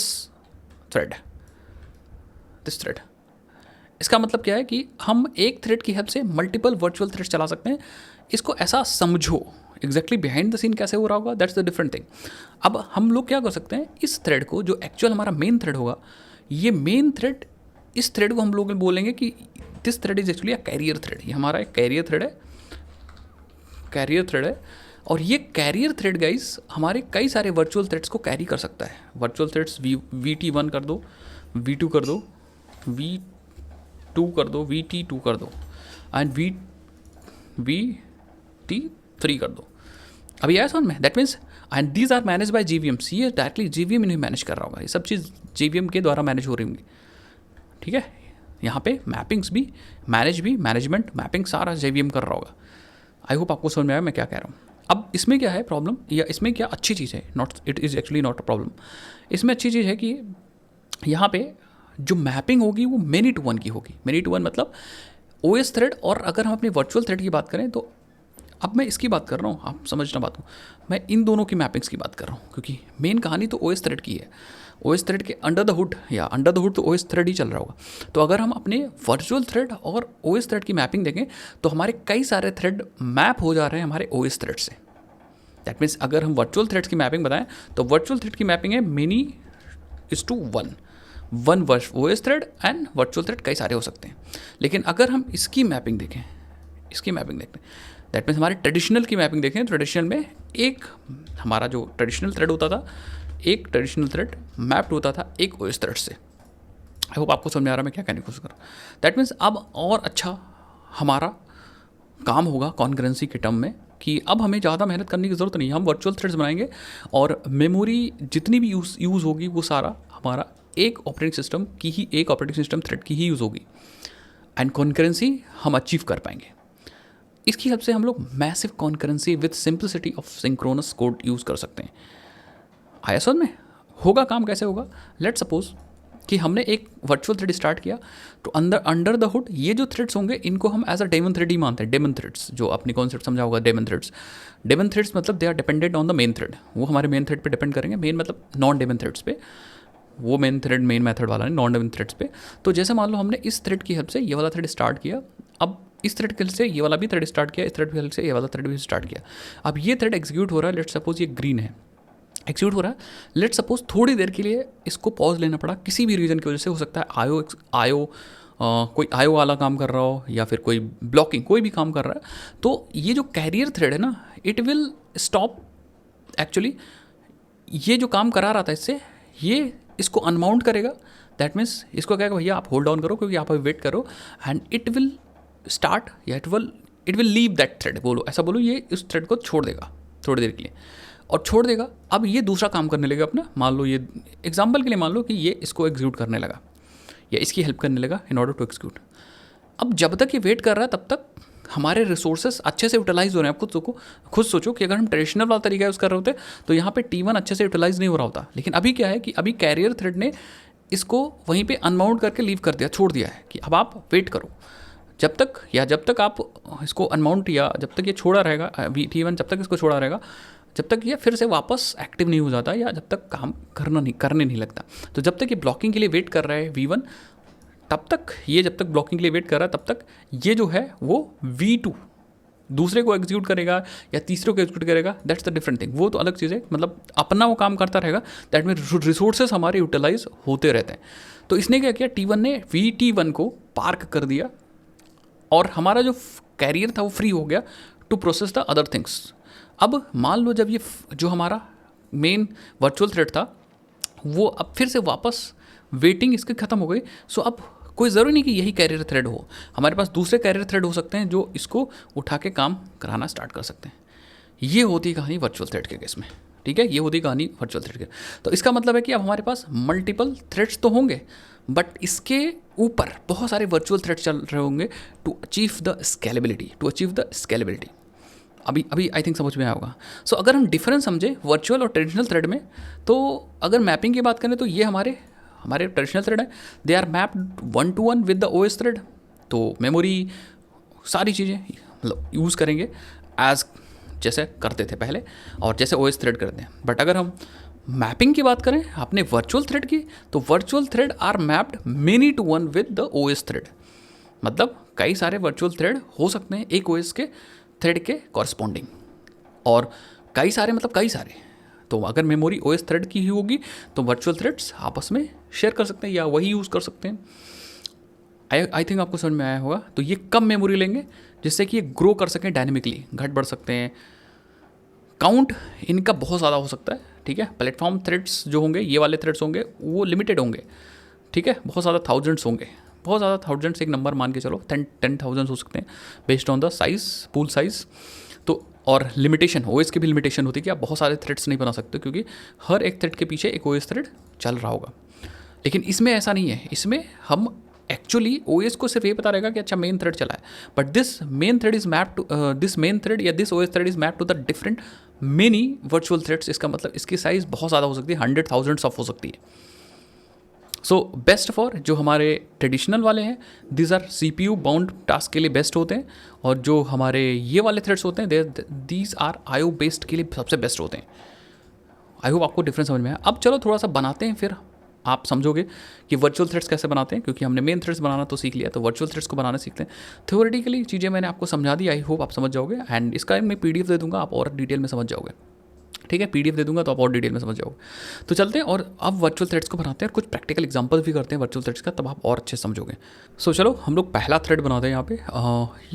thread. इसका मतलब क्या है कि हम एक थ्रेड की हेल्प से मल्टीपल वर्चुअल थ्रेड्स चला सकते हैं। इसको ऐसा समझो, एग्जैक्टली बिहाइंड द सीन कैसे हो रहा होगा, दैट्स द डिफरेंट थिंग। अब हम लोग क्या कर सकते हैं, इस थ्रेड को जो एक्चुअल हमारा मेन थ्रेड होगा, ये मेन थ्रेड, इस थ्रेड को हम लोग बोलेंगे कि this thread is actually a carrier thread. ये हमारा एक कैरियर थ्रेड है, और ये कैरियर थ्रेड गाइस हमारे कई सारे वर्चुअल थ्रेड्स को कैरी कर सकता है। वर्चुअल थ्रेड्स VT1 कर दो, V2 कर दो, V2 कर दो, VT2 कर दो, एंड VT3 कर दो। अभी आया समझ में? That means and these are manage by JVM। ये डायरेक्टली JVM इन्हें मैनेज कर रहा होगा, ये सब चीज़ JVM के द्वारा मैनेज हो रही होंगी, ठीक है। यहाँ पे मैपिंग्स भी मैनेजमेंट मैपिंग सारा JVM कर रहा होगा। आई होप आपको समझ में आया मैं क्या कह रहा हूँ। अब इसमें क्या है प्रॉब्लम, या इसमें क्या अच्छी चीज़ है, not it is actually not a problem. इसमें अच्छी चीज़ है कि यहाँ पे जो मैपिंग होगी वो मेनी टू वन की होगी। मेनी टू वन मतलब OS थ्रेड, और अगर हम अपने वर्चुअल थ्रेड की बात करें तो अब मैं इसकी बात कर रहा हूँ, आप समझना बात को, मैं इन दोनों की मैपिंग्स की बात कर रहा हूँ, क्योंकि मेन कहानी तो OS थ्रेड की है। OS थ्रेड के अंडर द हुड तो OS थ्रेड ही चल रहा होगा। तो अगर हम अपने वर्चुअल थ्रेड और OS थ्रेड की मैपिंग देखें तो हमारे कई सारे थ्रेड मैप हो जा रहे हैं हमारे OS थ्रेड से। दैट मीन्स अगर हम वर्चुअल थ्रेड्स की मैपिंग बताएं तो वर्चुअल थ्रेड की मैपिंग है many is to one OS thread and virtual thread कई सारे हो सकते हैं। लेकिन अगर हम इसकी मैपिंग देखें, दैट मीन्स हमारे ट्रेडिशनल की मैपिंग देखें, ट्रेडिशनल में एक हमारा जो ट्रेडिशनल थ्रेड होता था, एक ट्रेडिशनल थ्रेड मैप्ड होता था एक OS थ्रेड से। आई होप आपको समझ आ रहा है मैं क्या कहने की कोशिश कर रहा हूँ। दैट मीन्स अब और अच्छा हमारा काम होगा कॉन्करेंसी के टर्म में, कि अब हमें ज़्यादा मेहनत करने की ज़रूरत नहीं है। हम वर्चुअल थ्रेड्स बनाएंगे और मेमोरी जितनी भी यूज़ होगी वो सारा हमारा एक ऑपरेटिंग सिस्टम थ्रेड की ही यूज़ होगी, एंड कॉन्करेंसी हम अचीव कर पाएंगे। इसकी हेल्प से हम लोग massive concurrency with simplicity of synchronous code use कर सकते हैं। आया समझ में? होगा काम कैसे होगा? लेट्स सपोज कि हमने एक वर्चुअल थ्रेड स्टार्ट किया, तो अंडर द हुड ये जो थ्रेड्स होंगे इनको हम एज अ डेमन थ्रेड ही मानते हैं। डेमन थ्रेड्स जो अपनी कॉन्सेप्ट समझा होगा, डेमन थ्रेड्स मतलब they are dependent on the main thread. वो हमारे मेन थ्रेड पे डिपेंड करेंगे। मेन मतलब नॉन डेमन थ्रेड्स पे, वो मेन थ्रेड मेन मेथड वाला नहीं, नॉन डेमन थ्रेड्स पे। तो जैसे मान लो हमने इस थ्रेड की हेल्प से ये वाला थ्रेड स्टार्ट किया, अब इस थ्रेड की हेल्प से ये वाला भी थ्रेड स्टार्ट किया, इस थ्रेड की हेल्प से ये वाला थ्रेड भी स्टार्ट किया। अब ये थ्रेड एग्जीक्यूट हो रहा है, लेट्स सपोज ये ग्रीन है, एग्जीक्यूट हो रहा है। लेट्स सपोज थोड़ी देर के लिए इसको पॉज लेना पड़ा किसी भी रीज़न की वजह से। हो सकता है कोई आयो वाला काम कर रहा हो, या फिर कोई ब्लॉकिंग कोई भी काम कर रहा है। तो ये जो कैरियर थ्रेड है ना, इट विल स्टॉप एक्चुअली। ये जो काम करा रहा था इससे, ये इसको अनमाउंट करेगा। दैट मीन्स इसको कहेगा भैया आप होल्ड डाउन करो, क्योंकि आप अभी वेट करो, एंड इट विल स्टार्ट या it will leave that thread. बोलो ये इस थ्रेड को छोड़ देगा थोड़ी देर के लिए, और छोड़ देगा। अब ये दूसरा काम करने लगेगा अपना। मान लो ये एग्जाम्पल के लिए मान लो कि ये इसको एग्जीक्यूट करने लगा, या इसकी हेल्प करने लगा इन ऑर्डर टू एग्जीक्यूट। अब जब तक ये वेट कर रहा है तब तक हमारे रिसोर्सेस अच्छे से यूटिलाइज हो रहे हैं। आप खुद सोचो कि अगर हम ट्रेडिशनल वाला तरीका यूज़ कर रहे होते तो यहाँ पे T1 अच्छे से यूटिलाइज नहीं हो रहा होता। लेकिन अभी क्या है कि अभी कैरियर थ्रेड ने इसको वहीं पे अनमाउंट करके लीव कर दिया, छोड़ दिया है कि अब आप वेट करो जब तक आप इसको अनमाउंट, या जब तक ये छोड़ा रहेगा T1, जब तक इसको छोड़ा रहेगा, जब तक ये फिर से वापस एक्टिव नहीं हो जाता, या जब तक काम करने नहीं लगता। तो जब तक ये ब्लॉकिंग के लिए वेट कर रहा है V1, तब तक ये जब तक ब्लॉकिंग के लिए वेट कर रहा है तब तक ये जो है वो V2 दूसरे को एग्जीक्यूट करेगा या तीसरे को एग्जीक्यूट करेगा। That's the different thing. वो तो अलग चीज़ है, मतलब अपना वो काम करता रहेगा। दैट मीन रिसोर्सेस हमारे यूटिलाइज होते रहते हैं। तो इसने क्या किया, T1 ने VT1 को पार्क कर दिया, और हमारा जो कैरियर था वो फ्री हो गया to process the other things. अब मान लो जब ये जो हमारा मेन वर्चुअल थ्रेड था वो अब फिर से वापस वेटिंग इसकी ख़त्म हो गई। सो अब कोई ज़रूरी नहीं कि यही कैरियर थ्रेड हो, हमारे पास दूसरे कैरियर थ्रेड हो सकते हैं जो इसको उठा के काम कराना स्टार्ट कर सकते हैं। ये होती है कहानी वर्चुअल थ्रेड के केस में, ठीक है, ये होती कहानी वर्चुअल थ्रेड के। तो इसका मतलब है कि अब हमारे पास मल्टीपल थ्रेड्स तो होंगे बट इसके ऊपर बहुत सारे वर्चुअल थ्रेड चल रहे होंगे टू अचीव द स्केलेबिलिटी। अभी आई थिंक समझ में आया होगा। सो अगर हम डिफरेंस समझे वर्चुअल और ट्रेडिशनल थ्रेड में, तो अगर मैपिंग की बात करें तो ये हमारे ट्रेडिशनल थ्रेड है, they are mapped 1 to 1 with the OS thread. तो मेमोरी सारी चीज़ें मतलब यूज़ करेंगे एज जैसे करते थे पहले और जैसे ओएस थ्रेड करते हैं। बट अगर हम मैपिंग की बात करें अपने वर्चुअल थ्रेड की, तो virtual thread are mapped many to one with the OS thread. मतलब कई सारे वर्चुअल थ्रेड हो सकते हैं एक ओएस के थ्रेड के कॉरस्पॉन्डिंग, और कई सारे। तो अगर मेमोरी ओएस थ्रेड की ही होगी तो वर्चुअल थ्रेड्स आपस में शेयर कर सकते हैं या वही यूज़ कर सकते हैं। आई थिंक आपको समझ में आया होगा। तो ये कम मेमोरी लेंगे जिससे कि ये ग्रो कर सकें डायनेमिकली, घट बढ़ सकते हैं। काउंट इनका बहुत ज़्यादा हो सकता है, ठीक है। प्लेटफॉर्म थ्रेड्स जो होंगे, ये वाले थ्रेड्स होंगे वो लिमिटेड होंगे, ठीक है। बहुत ज़्यादा थाउजेंड्स होंगे, बहुत ज़्यादा थाउजेंड्स एक नंबर मान के चलो, 10,000 हो सकते हैं based on the size, pool size. तो और लिमिटेशन, ओएस की भी लिमिटेशन होती है कि आप बहुत सारे थ्रेड्स नहीं बना सकते क्योंकि हर एक थ्रेड के पीछे एक ओएस थ्रेड चल रहा होगा। लेकिन इसमें ऐसा नहीं है, इसमें हम एक्चुअली ओएस को सिर्फ ये पता रहेगा कि अच्छा मेन थ्रेड चला है, but this main thread is map to this main thread या this OS thread is map to the different many virtual threads. इसका मतलब इसकी साइज़ बहुत ज़्यादा हो सकती है, 100,000 ऑफ हो सकती है। सो बेस्ट फॉर जो हमारे ट्रेडिशनल वाले हैं, these are CPU bound task के लिए बेस्ट होते हैं, और जो हमारे ये वाले थ्रेड्स होते हैं दीज आर IO बेस्ड के लिए सबसे बेस्ट होते हैं। आई होप आपको डिफरेंस समझ में आया। अब चलो थोड़ा सा बनाते हैं, फिर आप समझोगे कि वर्चुअल थ्रेड्स कैसे बनाते हैं, क्योंकि हमने मेन थ्रेड्स बनाना तो सीख लिया, तो वर्चुअल थ्रेड्स को बनाना सीखते हैं। थ्योरेटिकली चीज़ें मैंने आपको समझा दी, आई होप आप समझ जाओगे। एंड इसका मैं PDF दे दूंगा, आप और डिटेल में समझ जाओगे, ठीक है। PDF दे दूंगा तो आप और डिटेल में समझ जाओगे। तो चलते हैं और अब वर्चुअल थ्रेड्स को बनाते हैं और कुछ प्रैक्टिकल एग्जांपल भी करते हैं वर्चुअल थ्रेड्स का, तब आप और अच्छे समझोगे। सो चलो हम लोग पहला थ्रेड बनाते हैं यहाँ पे।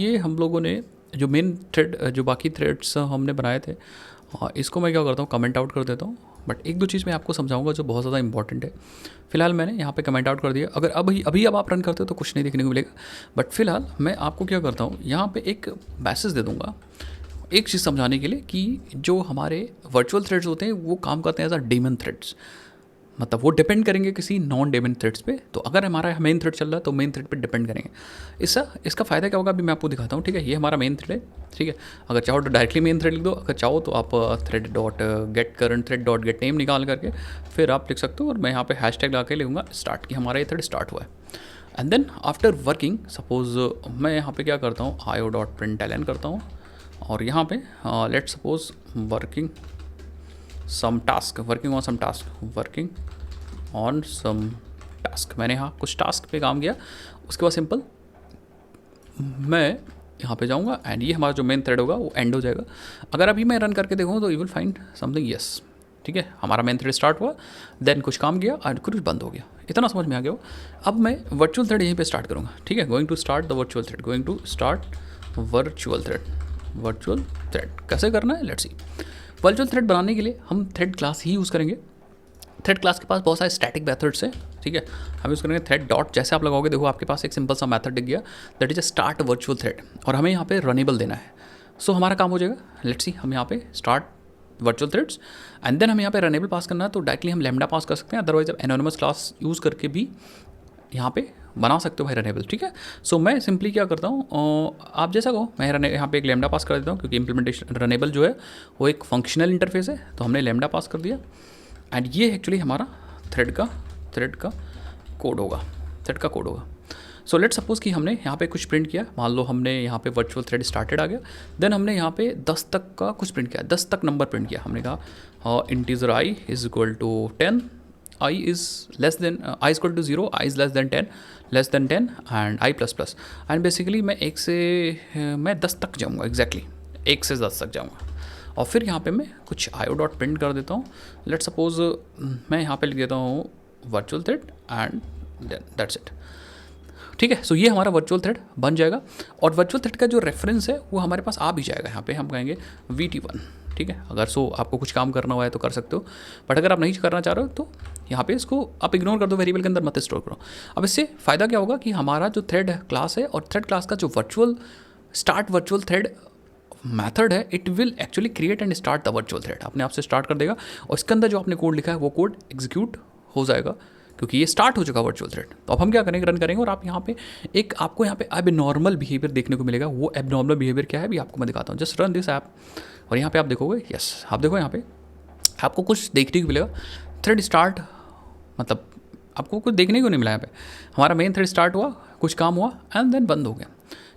ये हम लोगों ने जो मेन थ्रेड, जो बाकी थ्रेड्स हमने बनाए थे, इसको मैं क्या करता हूँ, कमेंट आउट कर देता हूँ। बट एक दो चीज़ मैं आपको समझाऊंगा जो बहुत ज़्यादा इंपॉर्टेंट है। फिलहाल मैंने यहाँ पे कमेंट आउट कर दिया। अगर अभी अब आप रन करते हो तो कुछ नहीं देखने को मिलेगा, बट फिलहाल मैं आपको क्या करता हूँ, यहाँ पे एक मैसेज दे दूँगा एक चीज़ समझाने के लिए कि जो हमारे वर्चुअल थ्रेड्स होते हैं वो काम करते हैं एज अ डेमन थ्रेड्स। मतलब वो डिपेंड करेंगे किसी नॉन डेमन थ्रेड्स पे। तो अगर हमारा मेन थ्रेड चल रहा है तो मेन थ्रेड पे डिपेंड करेंगे। इसका फ़ायदा क्या होगा अभी मैं आपको दिखाता हूँ, ठीक है। ये हमारा मेन थ्रेड है, ठीक है। अगर चाहो तो डायरेक्टली मेन थ्रेड लिख दो, अगर चाहो तो आप thread dot gate current thread dot gate name निकाल करके फिर आप लिख सकते हो, और मैं यहाँ पे हैशटैग ला के लिखूँगा स्टार्ट, कि हमारा ये थ्रेड स्टार्ट हुआ है। And then after working, suppose मैं यहाँ पे क्या करता हूँ, IO डॉट प्रिंट करता हूँ, और यहाँ पे let's suppose working on some task, मैंने यहाँ कुछ टास्क पे काम किया। उसके बाद सिंपल मैं यहाँ पे जाऊँगा एंड ये हमारा जो मेन थ्रेड होगा वो एंड हो जाएगा। अगर अभी मैं रन करके देखूँ तो you will find something, yes, ठीक है, हमारा मेन थ्रेड स्टार्ट हुआ, देन कुछ काम किया और कुछ बंद हो गया। इतना समझ में आ गया हो। अब मैं वर्चुअल थ्रेड यहीं पे स्टार्ट करूँगा, ठीक है। Going to start the virtual thread, कैसे करना है लेट्स सी। वर्चुअल थ्रेड बनाने के लिए हम थ्रेड क्लास ही यूज़ करेंगे। थ्रेड क्लास के पास बहुत सारे स्टैटिक मेथड्स हैं, ठीक है। हम यूज़ करेंगे थ्रेड डॉट, जैसे आप लगाओगे देखो आपके पास एक सिंपल सा मेथड दिख गया, that is a start virtual thread, और हमें यहाँ पे रनेबल देना है। सो हमारा काम हो जाएगा, लेट्स सी, हम यहाँ पे start virtual threads and then हमें यहाँ पे रनेबल पास करना है, तो डायरेक्टली हम लैम्डा पास कर सकते हैं, अदरवाइज आप एनोनिमस क्लास यूज़ करके भी यहाँ पे बना सकते हो भाई रनेबल, ठीक है। सो मैं सिंपली क्या करता हूँ, आप जैसा कहो, मैं यहाँ पे एक लैम्डा पास कर देता हूँ, क्योंकि इंप्लीमेंटेशन रनेबल जो है वो एक फंक्शनल इंटरफेस है, तो हमने लैम्डा पास कर दिया। एंड ये एक्चुअली हमारा थ्रेड का कोड होगा, सो लेट्स सपोज कि हमने यहाँ पे कुछ प्रिंट किया। मान लो हमने यहाँ पे वर्चुअल थ्रेड स्टार्टेड आ गया, देन हमने यहाँ पे 10 तक का कुछ प्रिंट किया, 10 तक नंबर प्रिंट किया। हमने कहा integer i is equal to 10, i is equal to 0, i is less than 10 and i plus plus. And basically मैं 10 तक जाऊँगा, एग्जैक्टली 1 से 10 तक जाऊँगा। और फिर यहाँ पे मैं कुछ IO डॉट प्रिंट कर देता हूँ। लेट्स सपोज मैं यहाँ पे लिख देता हूँ virtual thread and that's it, ठीक है। सो ये हमारा वर्चुअल थ्रेड बन जाएगा, और वर्चुअल थ्रेड का जो रेफरेंस है वो हमारे पास आ भी जाएगा। यहाँ पे हम कहेंगे VT1, ठीक है। अगर आपको कुछ काम करना हुआ है तो कर सकते हो, बट अगर आप नहीं करना चाह रहे हो तो यहाँ पे इसको आप इग्नोर कर दो, वेरिएबल के अंदर मत स्टोर करो। अब इससे फ़ायदा क्या होगा कि हमारा जो थ्रेड क्लास है और थ्रेड क्लास का जो स्टार्ट वर्चुअल थ्रेड मेथड है, it will actually create and start the virtual thread, अपने आप से स्टार्ट कर देगा और इसके अंदर जो आपने कोड लिखा है वो कोड एग्जीक्यूट हो जाएगा क्योंकि ये स्टार्ट हो चुका वर्चुअल थ्रेड। तो अब हम क्या करेंगे, रन करेंगे और आप यहाँ पे आपको यहाँ पे एबनॉर्मल बिहेवियर देखने को मिलेगा। वो एबनॉर्मल बिहेवियर क्या है भी आपको मैं दिखाता हूँ। जस्ट रन दिस ऐप और यहाँ पे आप देखोगे, यस आप देखो यहाँ पे आपको कुछ देखने को मिलेगा। थ्रेड स्टार्ट मतलब आपको कुछ देखने को नहीं मिला। यहाँ पे हमारा मेन थ्रेड स्टार्ट हुआ, कुछ काम हुआ एंड देन बंद हो गया।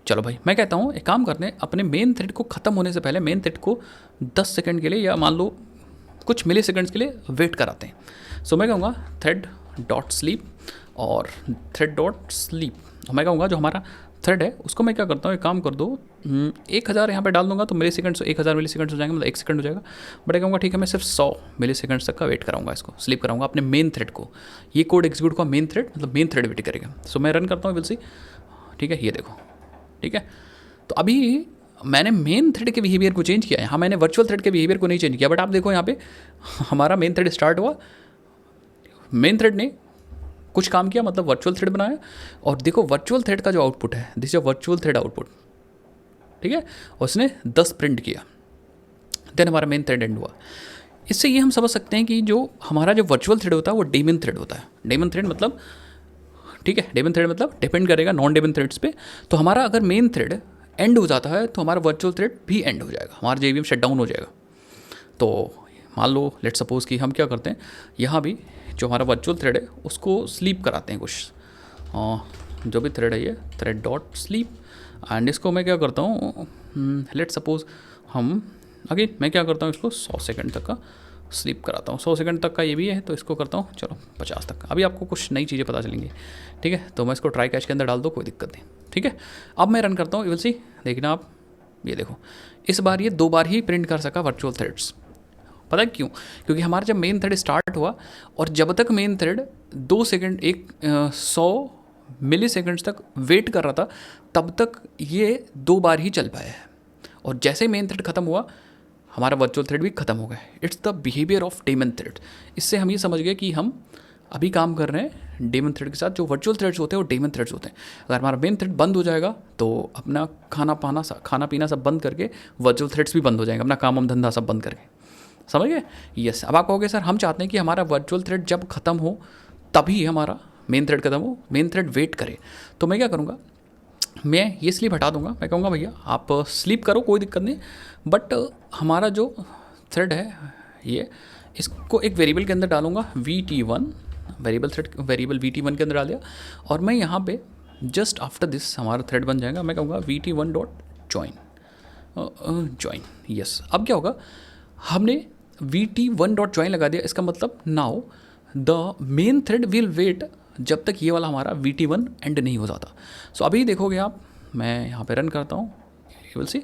चलो भाई मैं कहता हूँ एक काम करते हैं, अपने मेन थ्रेड को ख़त्म होने से पहले मेन थ्रेड को 10 सेकंड के लिए या मान लो कुछ मिली सेकंड्स के लिए वेट कराते हैं। सो मैं कहूँगा थ्रेड डॉट स्लीप और थ्रेड डॉट स्लीप, मैं कहूँगा जो हमारा थ्रेड है उसको मैं क्या करता हूँ, एक काम कर दो 1000 यहाँ पे डाल दूंगा तो मिली सेकंड 1000 मिली सेकंड हो जाएंगे, मतलब 1 सेकंड हो जाएगा। बट कहूँगा ठीक है मैं सिर्फ 100 मिली सेकंड तक का वेट कराऊंगा, इसको स्लीप कराऊंगा अपने मेन थ्रेड को। ये कोड एग्जीक्यूट हुआ मेन थ्रेड, मतलब मेन थ्रेड वेट करेगा। सो मैं रन करता हूँ, विल सी, ठीक है ये देखो, ठीक है। तो अभी मैंने मेन थ्रेड के बिहेवियर को चेंज किया है, यहाँ मैंने वर्चुअल थ्रेड के बिहेवियर को नहीं चेंज किया। बट आप देखो यहाँ पे हमारा मेन थ्रेड स्टार्ट हुआ, मेन थ्रेड ने कुछ काम किया मतलब वर्चुअल थ्रेड बनाया और देखो वर्चुअल थ्रेड का जो आउटपुट है, this is virtual thread output, ठीक है, उसने 10 प्रिंट किया। देन हमारा मेन थ्रेड एंड हुआ। इससे ये हम समझ सकते हैं कि जो हमारा जो वर्चुअल थ्रेड होता है वो डेमन थ्रेड होता है। डेमन थ्रेड मतलब, ठीक है, डेमन थ्रेड मतलब डिपेंड करेगा नॉन डेमन थ्रेड्स पे। तो हमारा अगर मेन थ्रेड एंड हो जाता है तो हमारा वर्चुअल थ्रेड भी एंड हो जाएगा, हमारा जेवीएम शट डाउन हो जाएगा। तो मान लो लेट सपोज कि हम क्या करते हैं, यहाँ भी जो हमारा वर्चुअल थ्रेड है उसको स्लीप कराते हैं कुछ, जो भी थ्रेड है ये थ्रेड डॉट स्लीप एंड इसको मैं क्या करता हूँ, लेट सपोज हम अगेन मैं क्या करता हूँ इसको 100 सेकंड तक का स्लीप कराता हूँ। 100 सेकंड तक का ये भी है तो इसको करता हूँ चलो 50 तक का। अभी आपको कुछ नई चीज़ें पता चलेंगी, ठीक है। तो मैं इसको ट्राई कैश के अंदर डाल दो, कोई दिक्कत नहीं, ठीक है। अब मैं रन करता हूँ, यू विल सी, देखना आप ये देखो इस बार ये 2 बार ही प्रिंट कर सका वर्चुअल थ्रेड्स। पता है क्यों? क्योंकि हमारा जब मेन थ्रेड स्टार्ट हुआ और जब तक मेन थ्रेड 2 सेकंड 100 मिली सेकंड्स तक वेट कर रहा था तब तक ये 2 बार ही चल पाया है। और जैसे ही मेन थ्रेड खत्म हुआ हमारा वर्चुअल थ्रेड भी खत्म हो गया। It's the behaviour of daemon thread. इससे हम ये समझ गए कि हम अभी काम कर रहे हैं डेमन थ्रेड के साथ। जो वर्चुअल थ्रेड्स होते हैं वो डेमन थ्रेड्स होते हैं। अगर हमारा मेन थ्रेड बंद हो जाएगा तो अपना खाना पीना सब बंद करके वर्चुअल थ्रेड्स भी बंद हो जाएंगे, अपना काम धंधा सब बंद करके, समझ गए? यस। अब आप कहोगे सर हम चाहते हैं कि हमारा वर्चुअल थ्रेड जब खत्म हो तभी हमारा मेन थ्रेड खत्म हो, मेन थ्रेड वेट करे। तो मैं क्या करूँगा, मैं ये स्लीप हटा दूंगा। मैं कहूँगा भैया आप स्लीप करो कोई दिक्कत नहीं, बट हमारा जो थ्रेड है ये इसको एक वेरिएबल के अंदर डालूंगा VT1, वेरिएबल VT1 के अंदर डाल दिया और मैं यहाँ पे जस्ट आफ्टर दिस हमारा थ्रेड बन जाएगा। मैं कहूँगा VT1 डॉट ज्वाइन। यस। अब क्या होगा, हमने VT1 डॉट ज्वाइन लगा दिया। इसका मतलब now the main thread will wait जब तक ये वाला हमारा VT1 एंड नहीं हो जाता। सो अभी देखोगे आप, मैं यहाँ पे रन करता हूँ, यू विल सी,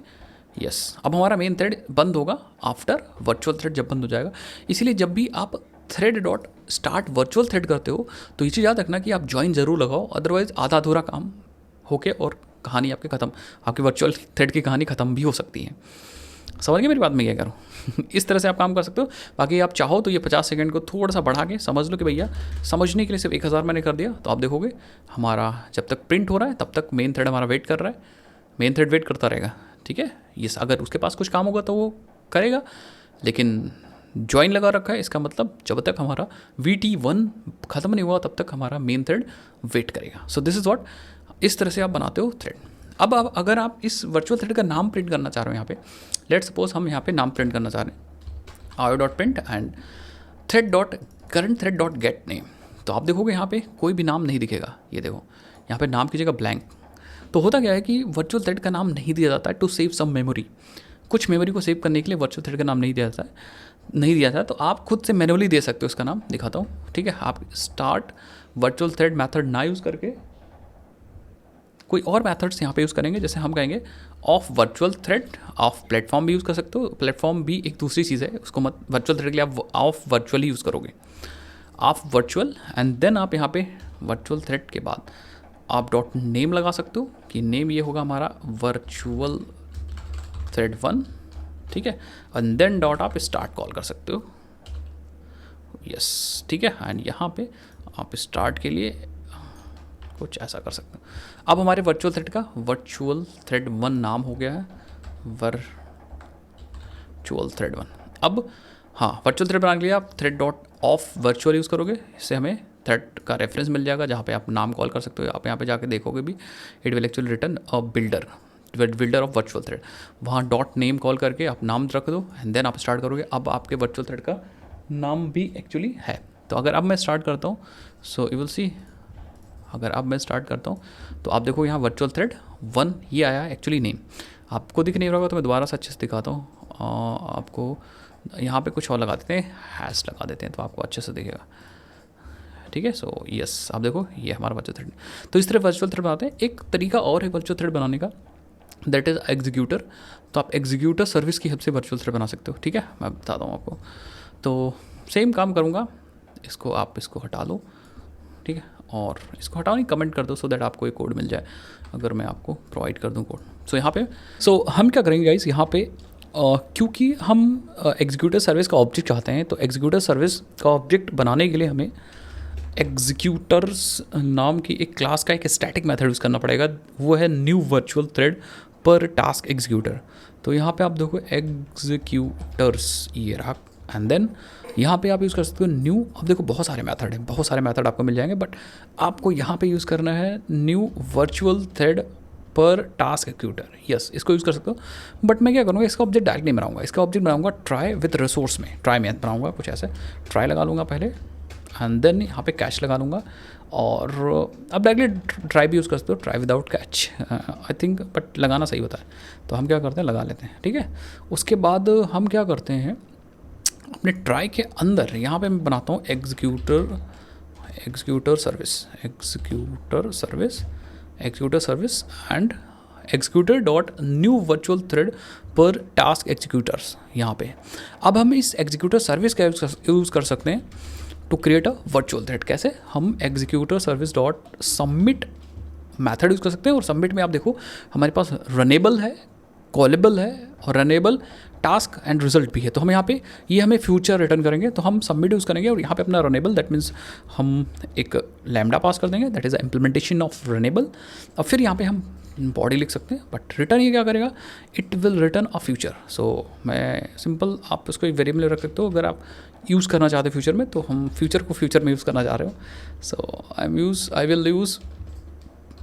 यस। अब हमारा मेन थ्रेड बंद होगा आफ्टर वर्चुअल थ्रेड जब बंद हो जाएगा। इसीलिए जब भी आप thread dot start virtual thread करते हो तो ये चीज़ याद रखना कि आप ज्वाइन ज़रूर लगाओ, अदरवाइज आधा अधूरा काम होके और कहानी आपकी ख़त्म, आपकी वर्चुअल थ्रेड की कहानी ख़त्म भी हो सकती है। समझ गए मेरी बात? मैं क्या करूँ इस तरह से आप काम कर सकते हो। बाकी आप चाहो तो ये 50 सेकंड को थोड़ा सा बढ़ा के समझ लो कि भैया समझने के लिए सिर्फ 1000 मैंने कर दिया। तो आप देखोगे हमारा जब तक प्रिंट हो रहा है तब तक मेन थ्रेड हमारा वेट कर रहा है, मेन थ्रेड वेट करता रहेगा, ठीक है। ये अगर उसके पास कुछ काम होगा तो वो करेगा, लेकिन ज्वाइन लगा रखा है, इसका मतलब जब तक हमारा VT1 ख़त्म नहीं हुआ तब तक हमारा मेन थ्रेड वेट करेगा। सो दिस इज़ व्हाट, इस तरह से आप बनाते हो थ्रेड। अब अगर आप इस वर्चुअल थ्रेड का नाम प्रिंट करना चाह रहे हो, यहाँ पे लेट सपोज हम यहाँ पे नाम प्रिंट करना चाह रहे हैं IO.print and thread dot current thread dot gate name. तो आप देखोगे यहाँ पे कोई भी नाम नहीं दिखेगा। ये देखो यहाँ पे नाम की जगह ब्लैंक। तो होता क्या है कि वर्चुअल थ्रेड का नाम नहीं दिया जाता है टू सेव सम मेमोरी। कुछ मेमोरी को सेव करने के लिए वर्चुअल थ्रेड का नाम नहीं दिया जाता है, तो आप खुद से मैनुअली दे सकते हो उसका नाम। दिखाता हूँ, ठीक है। आप स्टार्ट वर्चुअल थ्रेड मेथड ना यूज़ करके कोई और मेथड्स यहाँ पे यूज़ करेंगे। जैसे हम कहेंगे of virtual thread, of platform भी यूज़ कर सकते हो। प्लेटफॉर्म भी एक दूसरी चीज़ है, उसको मत, वर्चुअल थ्रेड के लिए आप ऑफ वर्चुअल ही यूज़ करोगे, ऑफ वर्चुअल। एंड देन आप यहाँ पे वर्चुअल थ्रेड के बाद आप डॉट नेम लगा सकते हो कि नेम ये होगा हमारा वर्चुअल थ्रेड 1, ठीक है, एंड देन डॉट आप स्टार्ट कॉल कर सकते हो, यस, ठीक है। एंड यहाँ पे आप स्टार्ट के लिए कुछ ऐसा कर सकते हो। अब हमारे वर्चुअल थ्रेड का वर्चुअल थ्रेड 1 नाम हो गया है वर्चुअल थ्रेड 1। अब हाँ, वर्चुअल थ्रेड बनाने के लिए आप thread dot of virtual use करोगे, इससे हमें थ्रेड का रेफरेंस मिल जाएगा जहाँ पे आप नाम कॉल कर सकते हो। आप यहाँ पे जाके देखोगे भी, it will actually return a builder of virtual thread. वहाँ डॉट नेम कॉल करके आप नाम रख दो एंड देन आप स्टार्ट करोगे। अब आपके वर्चुअल थ्रेड का नाम भी एक्चुअली है। तो अगर अब मैं स्टार्ट करता हूँ, सो यू विल सी, अगर अब मैं स्टार्ट करता हूँ तो आप देखो यहाँ वर्चुअल थ्रेड 1 ये आया है एक्चुअली नेम। आपको दिख नहीं रहा होगा तो मैं दोबारा से अच्छे से दिखाता हूँ। आपको यहाँ पे कुछ और लगा देते हैं, हैश लगा देते हैं तो आपको अच्छे से दिखेगा, ठीक है। सो यस, आप देखो ये हमारा वर्चुअल थ्रेड। तो इस तरह वर्चुअल थ्रेड बनाते हैं। एक तरीका और है वर्चुअल थ्रेड बनाने का, दैट इज़ एग्जीक्यूटर। तो आप एग्जीक्यूटर सर्विस की हेल्प से वर्चुअल थ्रेड बना सकते हो, ठीक है। मैं बताता हूँ आपको। तो सेम काम करूँगा, इसको हटा लो, ठीक है, और इसको हटाओ नहीं, कमेंट कर दो सो दैट आपको एक कोड मिल जाए अगर मैं आपको प्रोवाइड कर दूँ कोड। सो यहाँ पे हम क्या करेंगे गाइस, यहाँ पे क्योंकि हम एग्जीक्यूटर सर्विस का ऑब्जेक्ट चाहते हैं, तो एग्जीक्यूटर सर्विस का ऑब्जेक्ट बनाने के लिए हमें एग्जीक्यूटर्स नाम की एक क्लास का एक स्टैटिक मेथड यूज़ करना पड़ेगा। वो है न्यू वर्चुअल थ्रेड पर टास्क एग्जीक्यूटर। तो यहाँ पे आप देखो एग्जीक्यूटर्स ये रहा, एंड देन यहाँ पे आप यूज़ कर सकते हो न्यू। अब देखो बहुत सारे मेथड हैं, बहुत सारे मेथड आपको मिल जाएंगे, बट आपको यहाँ पे यूज़ करना है न्यू वर्चुअल थ्रेड पर टास्क एग्जीक्यूटर। यस, इसको यूज़ कर सकते हो। बट मैं क्या करूँगा, इसका ऑब्जेक्ट डायरेक्ट नहीं बनाऊंगा, इसका ऑब्जेक्ट बनाऊंगा ट्राई विद रिसोर्स में, ट्राई में बनाऊंगा कुछ ऐसे। ट्राई लगा लूँगा पहले एंड देन यहाँ पे कैच लगा लूँगा, और अब डायरेक्टली ट्राई भी यूज़ कर सकते हो, try without catch I think, but लगाना सही होता है। तो हम क्या करते हैं, लगा लेते हैं, ठीक है। उसके बाद हम क्या करते हैं, अपने ट्राई के अंदर यहाँ पे मैं बनाता हूँ executor service and executor dot new virtual thread पर टास्क एग्जीक्यूटर्स। यहाँ पे अब हम इस एग्जीक्यूटर सर्विस का यूज़ कर सकते हैं to create a virtual thread. कैसे, हम executor service dot submit method use कर सकते हैं, और सबमिट में आप देखो हमारे पास रनेबल है, कॉलेबल है, और रनेबल टास्क एंड रिजल्ट भी है। तो हम यहाँ पे ये हमें फ्यूचर रिटर्न करेंगे, तो हम सबमिट यूज़ करेंगे, और यहाँ पे अपना रनेबल, दैट मीन्स हम एक लैम्डा पास कर देंगे, that is implementation of runnable. और फिर यहाँ पे हम बॉडी लिख सकते हैं, बट रिटर्न ये क्या करेगा, it will return a future. So मैं सिंपल, आप इसको एक वेरिएबल रख सकते हो अगर आप यूज़ करना चाहते हो फ्यूचर में, तो हम फ्यूचर को फ्यूचर में यूज़ करना चाह रहे हो। So I will use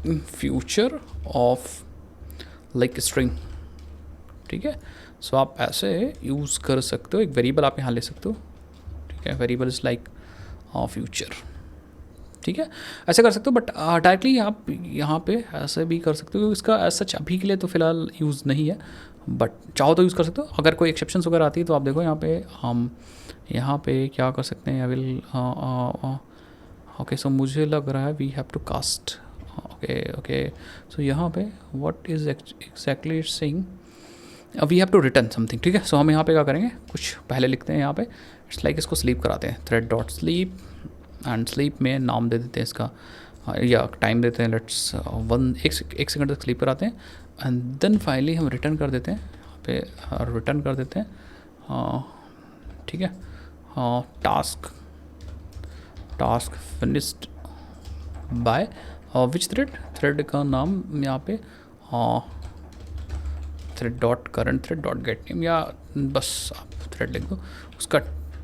future of like string, ठीक है। सो आप ऐसे यूज़ कर सकते हो, एक वेरिएबल आप यहाँ ले सकते हो, ठीक है। वेरिएबल इज़ लाइक फ्यूचर, ठीक है, ऐसे कर सकते हो। बट डायरेक्टली आप यहाँ पे ऐसे भी कर सकते हो, इसका एज सच अभी के लिए तो फिलहाल यूज़ नहीं है, बट चाहो तो यूज़ कर सकते हो। अगर कोई एक्सेप्शंस वगैरह आती है तो आप देखो यहाँ पे हम यहाँ पे क्या कर सकते हैं, आई विल ओके। सो मुझे लग रहा है we have to cast, okay. So यहाँ पे what is exactly saying, we have to return something, ठीक है। सो हम यहाँ पे क्या करेंगे, कुछ पहले लिखते हैं यहाँ पे, इट्स लाइक इसको स्लीप कराते हैं, thread dot sleep, and sleep में नाम दे देते हैं इसका, या टाइम देते हैं, लेट्स एक सेकंड तक स्लीप कराते हैं, एंड देन फाइनली हम रिटर्न कर देते हैं, यहाँ पे रिटर्न कर देते हैं, ठीक है। Task finished by which thread का नाम यहाँ पे thread dot current thread dot gate name, या बस आप थ्रेड लिख दो, उसका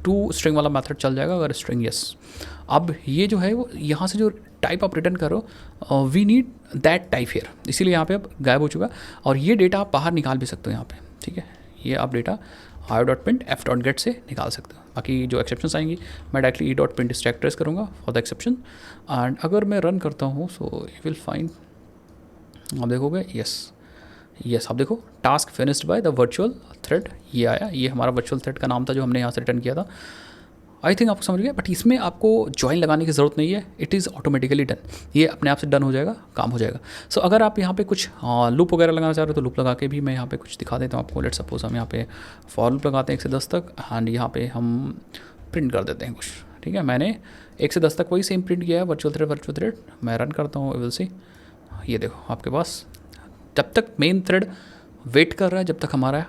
टू स्ट्रिंग वाला मेथड चल जाएगा अगर स्ट्रिंग यस। अब ये जो है वो यहाँ से जो टाइप आप रिटर्न करो, we need that type here, इसीलिए यहाँ पे अब गायब हो चुका। और ये डेटा आप बाहर निकाल भी सकते हो यहाँ पे, ठीक है। ये आप डेटा io.print f.get से निकाल सकते हो। बाकी जो एक्सेप्शंस आएंगी मैं डायरेक्टली e.print स्टैक ट्रेस करूँगा फॉर द एक्सेप्शन, एंड अगर मैं रन करता हूँ सो यू विल फाइंड, आप देखोगे यस आप देखो task finished by the virtual thread, ये आया, ये हमारा वर्चुअल थ्रेड का नाम था जो हमने यहाँ से रिटर्न किया था। आई थिंक आपको समझ गया, बट इसमें आपको ज्वाइन लगाने की ज़रूरत नहीं है, इट इज़ ऑटोमेटिकली डन, ये अपने आप से डन हो जाएगा, काम हो जाएगा। सो अगर आप यहाँ पे कुछ लूप वगैरह लगाना चाह रहे हो तो लूप लगा के भी मैं यहाँ पे कुछ दिखा देता हूँ आपको। लेट सपोज हम यहाँ पे फॉर लूप लगाते हैं 1 से 10 तक, एंड यहाँ पे हम प्रिंट कर देते हैं कुछ, ठीक है। मैंने 1 से 10 तक वही सेम प्रिंट किया है, वर्चुअल थ्रेड मैं रन करता हूँ, विल सी, ये देखो आपके पास जब तक मेन थ्रेड वेट कर रहा है, जब तक हमारा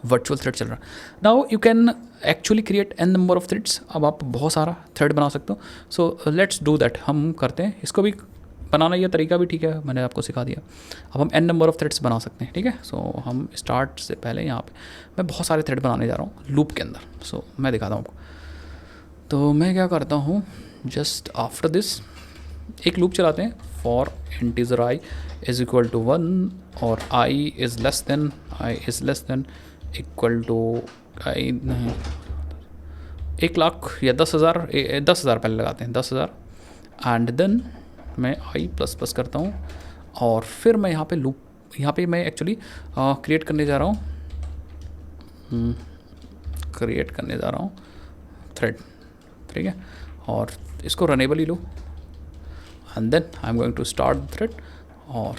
वर्चुअल थ्रेड चल रहा है। Now you can actually create an number of threads. अब आप बहुत सारा थ्रेड बना सकते हो। So let's do that. हम करते हैं इसको भी बनाना, ये तरीका भी ठीक है, मैंने आपको सिखा दिया। अब हम एन नंबर ऑफ थ्रेड्स बना सकते हैं, ठीक है। सो हम स्टार्ट से पहले यहाँ पे मैं बहुत सारे थ्रेड बनाने जा रहा हूँ लूप के अंदर। सो मैं दिखाता हूँ आपको। तो मैं क्या करता हूँ, जस्ट आफ्टर दिस एक लूप चलाते हैं, for integer I is equal to 1 और I is less than equal to I नहीं 1,00,000 या 10,000, 10,000 पहले लगाते हैं, 10,000 एंड देन मैं आई प्लस प्लस करता हूँ और फिर मैं यहाँ पे लूप, यहाँ पे मैं एक्चुअली क्रिएट करने जा रहा हूँ थ्रेड, ठीक है। और इसको रनेबल ही लो and then I am going to start thread और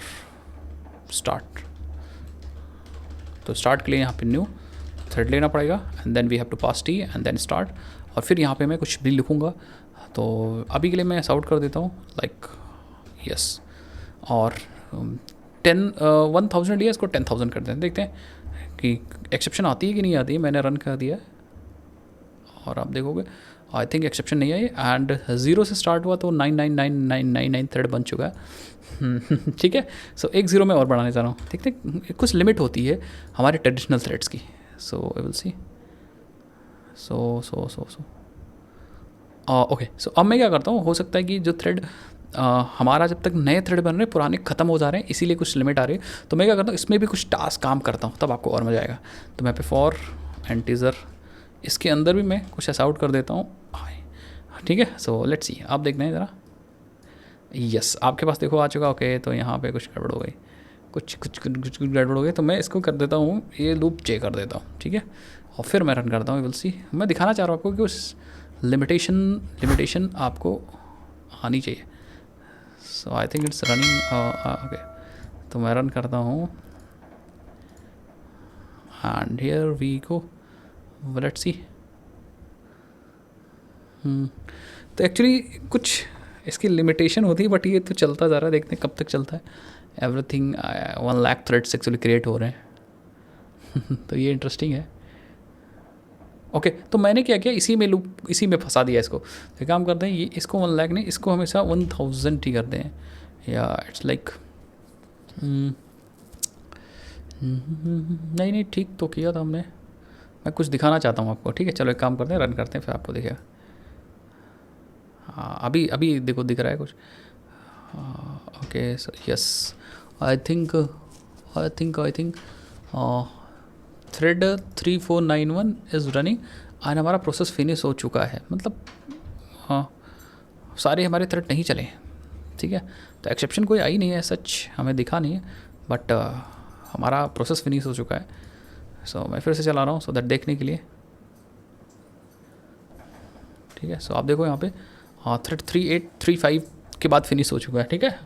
स्टार्ट। तो स्टार्ट के लिए यहाँ पे न्यू थ्रेड लेना पड़ेगा and then we have to pass T and then start. और फिर यहाँ पे मैं कुछ भी लिखूँगा, तो अभी के लिए मैं ऐसा आउट कर देता हूँ लाइक यस। और 1,000 लिया, इसको 10,000 कर देते हैं, देखते हैं कि एक्सेप्शन आती है कि नहीं आती है। मैंने रन कर दिया है और आप देखोगे आई थिंक एक्सेप्शन नहीं आई एंड 0 से स्टार्ट हुआ तो 9999999 थ्रेड बन चुका है। ठीक है। सो एक 0 में और बढ़ाने जा रहा हूँ, देखते हैं कुछ लिमिट होती है हमारे ट्रेडिशनल थ्रेड्स की। सो आई विल सी। ओके। सो अब मैं क्या करता हूँ, हो सकता है कि जो थ्रेड हमारा जब तक नए थ्रेड बन रहे हैं पुराने ख़त्म हो जा रहे हैं, इसीलिए कुछ लिमिट आ रही है। तो मैं क्या करता हूँ, इसमें भी कुछ टास्क काम करता हूँ, तब आपको और मज़ा आएगा। तो मैं पे फॉर इंटीजर, इसके अंदर भी मैं कुछ ऐसा आउट कर देता हूँ, ठीक है। सो लेट्स सी, आप देखना है ज़रा। यस, आपके पास देखो आ चुका। ओके, तो यहाँ पे कुछ गड़बड़ हो गई, कुछ गड़बड़ हो गई। तो मैं इसको कर देता हूँ, ये लूप चेक कर देता हूँ, ठीक है। और फिर मैं रन करता हूँ। विल सी, मैं दिखाना चाह रहा हूँ आपको कि उस लिमिटेशन आपको आनी चाहिए। So I think it's running. Okay, तो मैं रन करता हूँ and here we go, let's see. तो एक्चुअली कुछ इसकी लिमिटेशन होती है, बट ये तो चलता जा रहा है, देखते हैं कब तक चलता है। एवरीथिंग 1,00,000 थ्रेड्स एक्चुअली क्रिएट हो रहे हैं। तो ये इंटरेस्टिंग है। ओके, तो मैंने क्या किया, इसी में फंसा दिया इसको। तो काम करते हैं, ये इसको 1,00,000 नहीं, इसको हमेशा 1,000 ही करते हैं, या इट्स लाइक नहीं ठीक तो किया था हमने। मैं कुछ दिखाना चाहता हूँ आपको, ठीक है। चलो एक काम करते हैं, रन करते हैं, फिर आपको दिखेगा। हाँ, अभी देखो दिख रहा है कुछ। Okay, so yes, I think thread 3491 is running and हमारा प्रोसेस फिनिश हो चुका है। मतलब हाँ, सारे हमारे थ्रेड नहीं चले, ठीक है। तो एक्सेप्शन कोई आई नहीं है, सच हमें दिखा नहीं है, बट हमारा प्रोसेस फिनिश हो चुका है। सो मैं फिर से चला रहा हूँ सो दैट देखने के लिए, ठीक है। सो आप देखो यहाँ पे थ्रेड 3835 के बाद फिनिश हो चुका है, ठीक है।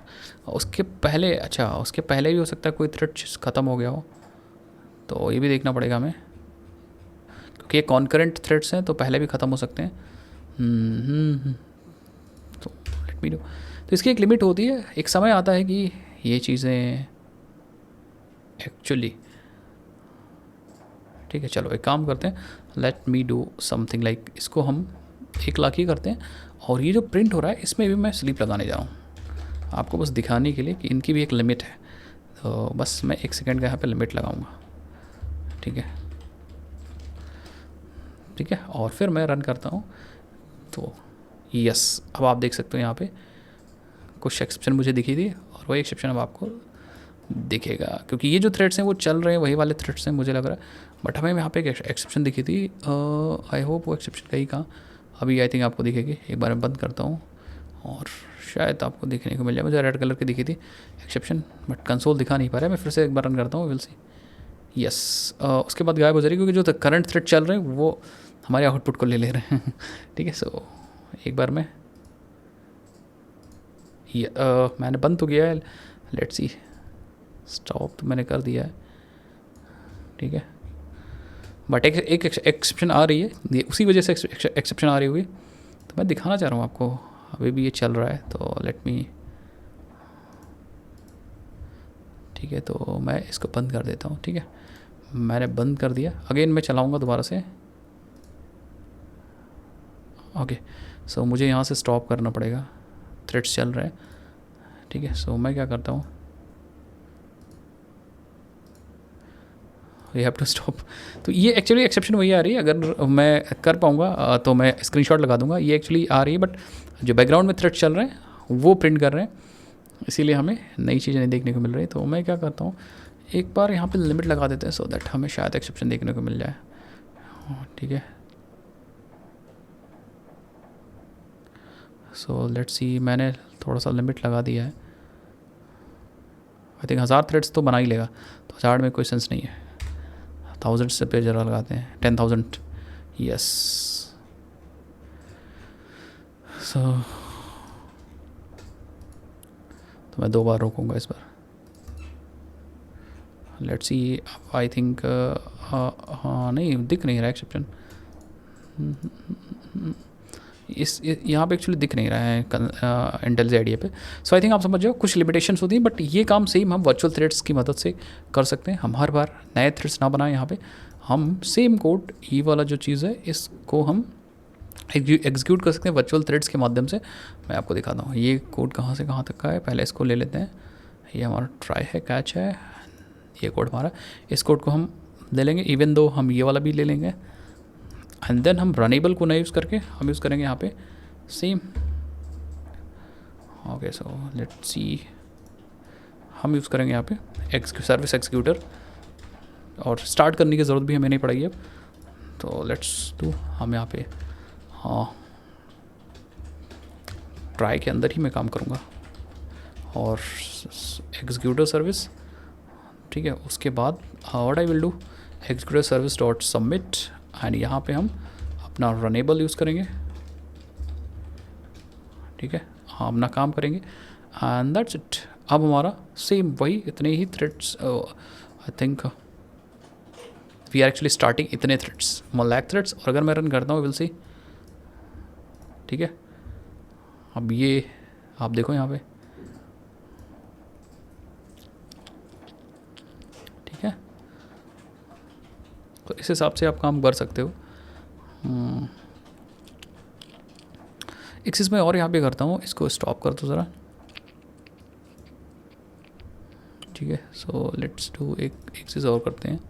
उसके पहले, अच्छा उसके पहले भी हो सकता है कोई थ्रेड ख़त्म हो गया हो, तो ये भी देखना पड़ेगा हमें, क्योंकि ये कॉन्करेंट थ्रेड्स हैं तो पहले भी ख़त्म हो सकते हैं। तो लेट मी नो। तो इसकी एक लिमिट होती है, एक समय आता है कि ये चीज़ें एक्चुअली, ठीक है। चलो एक काम करते हैं, let me do something like, इसको हम 1,00,000 ही करते हैं। और ये जो प्रिंट हो रहा है इसमें भी मैं स्लीप लगाने जा रहा हूँ, आपको बस दिखाने के लिए कि इनकी भी एक लिमिट है। तो बस मैं 1 सेकेंड का यहाँ पे लिमिट लगाऊंगा, ठीक है, ठीक है। और फिर मैं रन करता हूँ। तो यस, अब आप देख सकते हो यहाँ पे कुछ एक्सेप्शन मुझे दिखी थी और वही एक्सेप्शन अब आपको दिखेगा, क्योंकि ये जो थ्रेड्स हैं वो चल रहे हैं, वही वाले थ्रेड्स हैं मुझे लग रहा है। बट हमें यहाँ पे एक एक्सेप्शन दिखी थी, आई होप वो एक्सेप्शन कहीं कहाँ, अभी आई थिंक आपको दिखेगी। एक बार मैं बंद करता हूँ और शायद आपको देखने को मिल जाए। मुझे रेड कलर की दिखी थी एक्सेप्शन, बट कंसोल दिखा नहीं पा रहा है। मैं फिर से एक बार रन करता हूँ, विल सी। यस, उसके बाद गायब हो जा रही, क्योंकि जो करंट थ्रेड चल रहे हैं वो हमारे आउटपुट को ले रहे हैं। ठीक है। सो एक बार मैं मैंने बंद तो किया है, लेट्स सी, स्टॉप तो मैंने कर दिया है, ठीक है। बट एक एक्सेप्शन आ रही है, ये उसी वजह से एक्सेप्शन आ रही होगी। तो मैं दिखाना चाह रहा हूँ आपको, अभी भी ये चल रहा है। तो लेट मी, ठीक है, तो मैं इसको बंद कर देता हूँ, ठीक है। मैंने बंद कर दिया, अगेन मैं चलाऊँगा दोबारा से। ओके, सो मुझे यहाँ से स्टॉप करना पड़ेगा, थ्रेड्स चल रहे हैं, ठीक है। सो मैं क्या करता हूँ, यू हैव टू स्टॉप। तो ये एक्चुअली एक्सेप्शन वही आ रही है, अगर मैं कर पाऊँगा तो मैं स्क्रीनशॉट लगा दूंगा। ये एक्चुअली आ रही है, बट जो बैकग्राउंड में थ्रेड चल रहे हैं वो प्रिंट कर रहे हैं, इसीलिए हमें नई चीज़ें नहीं देखने को मिल रही। तो मैं क्या करता हूँ, एक बार यहाँ पे लिमिट लगा देते हैं, सो दैट हमें शायद एक्सेप्शन देखने को मिल जाए, ठीक है। सो लेट्स सी, मैंने थोड़ा सा लिमिट लगा दिया है, आई थिंक 1000 थ्रेड्स तो बना ही लेगा, तो 1000 में कोई सेंस नहीं है, 1000 से पे ज़रा लगाते हैं, 10,000, यस। सो तो मैं 2 बार रोकूंगा इस बार, लेट्स सी। आई थिंक हाँ नहीं दिख नहीं रहा एक्सेप्शन, इस यहाँ पे एक्चुअली दिख नहीं रहा है इंटेल आइडिया पे। सो आई थिंक आप समझ जाओ, कुछ लिमिटेशंस होती हैं, बट ये काम सेम हम वर्चुअल थ्रेड्स की मदद से कर सकते हैं। हम हर बार नए थ्रेड्स ना बनाएं, यहाँ पे हम सेम कोड, ये वाला जो चीज़ है इसको हम एग्जीक्यूट कर सकते हैं वर्चुअल थ्रेड्स के माध्यम से। मैं आपको दिखाता हूँ ये कोड कहाँ से कहाँ तक का है। पहले इसको ले लेते हैं, ये हमारा ट्राई है, कैच है, ये कोड हमारा, इस कोड को हम ले लेंगे, इवन दो हम ये वाला भी ले लेंगे, एंड देन हम रनेबल को नहीं यूज़ करके हम यूज़ करेंगे यहाँ पे same. Okay, so let's see, हम यूज़ करेंगे यहाँ पे सर्विस एक्सिक्यूटर, और स्टार्ट करने की ज़रूरत भी हमें नहीं पड़ेगी अब। तो लेट्स डू, हम यहाँ पे हाँ ट्राई के अंदर ही मैं काम करूँगा, और एग्जीक्यूटर सर्विस, ठीक है। उसके बाद what I will do, executor service dot submit, and यहाँ पे हम अपना रनेबल यूज़ करेंगे, ठीक है। हाँ अपना काम करेंगे, एंड दैट्स इट। अब हमारा सेम वही इतने ही threads, I think we are actually starting इतने थ्रेड्स, 1 लाख थ्रेड्स, और अगर मैं रन करता हूँ विल सी, ठीक है। अब ये आप देखो यहाँ पे, ठीक है। तो इस हिसाब से आप काम कर सकते हो। एक चीज़ मैं और यहाँ पे करता हूँ, इसको स्टॉप कर दो ज़रा, ठीक है। सो लेट्स डू, एक चीज़ और करते हैं,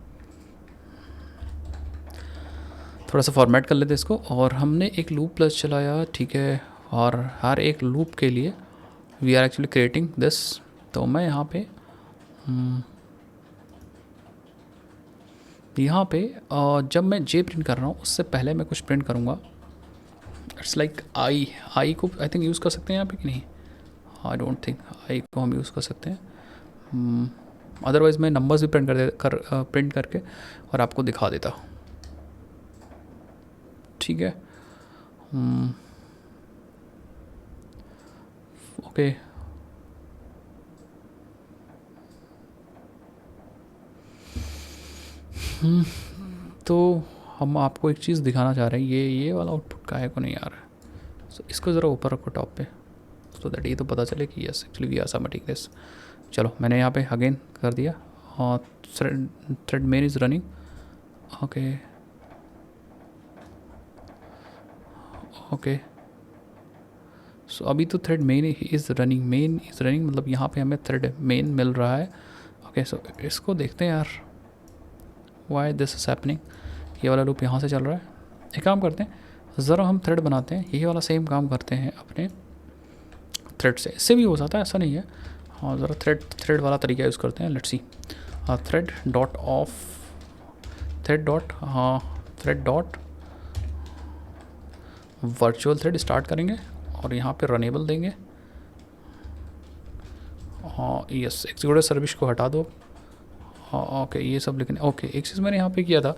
थोड़ा सा फॉर्मेट कर लेते हैं इसको। और हमने एक लूप प्लस चलाया, ठीक है, और हर एक लूप के लिए we are actually creating this. तो मैं यहाँ पे जब मैं जे प्रिंट कर रहा हूँ उससे पहले मैं कुछ प्रिंट करूँगा, इट्स लाइक आई को आई थिंक यूज़ कर सकते हैं यहाँ पे कि नहीं, आई डोंट थिंक आई को हम यूज़ कर सकते हैं, अदरवाइज़ मैं नंबर्स भी प्रिंट करके और आपको दिखा देता, ठीक है। ओके, तो हम आपको एक चीज़ दिखाना चाह रहे हैं, ये वाला आउटपुट काहे को नहीं आ रहा है। सो इसको ज़रा ऊपर रखो टॉप पे, सो दैट ये तो पता चले कि yes actually we are submitting this. चलो मैंने यहाँ पे अगेन कर दिया, और thread main is running, okay okay. So अभी तो थ्रेड मेन इज़ रनिंग, मतलब यहाँ पे हमें थ्रेड मेन मिल रहा है। ओके, सो इसको देखते हैं यार, वाई दिस इज़ हैपनिंग। ये वाला लूप यहाँ से चल रहा है, एक काम करते हैं ज़रा हम थ्रेड बनाते हैं, यही वाला सेम काम करते हैं अपने थ्रेड से, इससे भी हो जाता है, ऐसा नहीं है। हाँ ज़रा थ्रेड वाला तरीका यूज़ करते हैं, let's see, thread dot of, thread dot virtual thread start करेंगे, और यहाँ पे रनेबल देंगे। हाँ यस, एग्जीक्यूटिव सर्विस को हटा दो, हाँ ओके ये सब, लेकिन ओके एक चीज़ मैंने यहाँ पे किया था,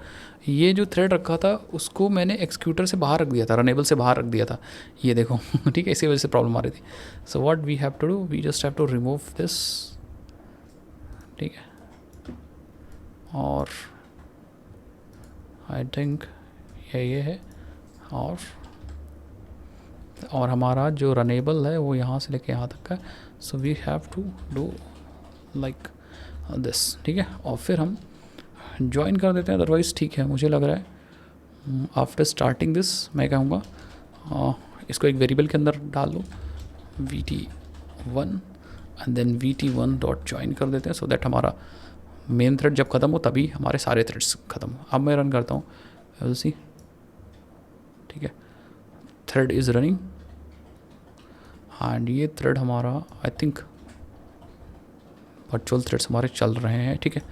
ये जो थ्रेड रखा था उसको मैंने एक्सिक्यूटर से बाहर रख दिया था, रनेबल से बाहर रख दिया था, ये देखो ठीक है, इसी वजह से प्रॉब्लम आ रही थी। So what we have to do, we just have to remove this, ठीक है। और आई थिंक ये है, और हमारा जो रनेबल है वो यहाँ से लेके यहाँ तक का, so we have to do like this, ठीक है। और फिर हम ज्वाइन कर देते हैं, अदरवाइज़ ठीक है मुझे लग रहा है। आफ्टर स्टार्टिंग दिस मैं कहूँगा इसको एक वेरिएबल के अंदर डाल दो vt1 and then vt1 dot join कर देते हैं, सो दैट हमारा मेन थ्रेड जब ख़त्म हो तभी हमारे सारे थ्रेड्स ख़त्म हो। अब मैं रन करता हूँ LC, ठीक है, थ्रेड इज़ रनिंग एंड ये थ्रेड हमारा आई थिंक वर्चुअल थ्रेड्स हमारे चल रहे हैं, ठीक है।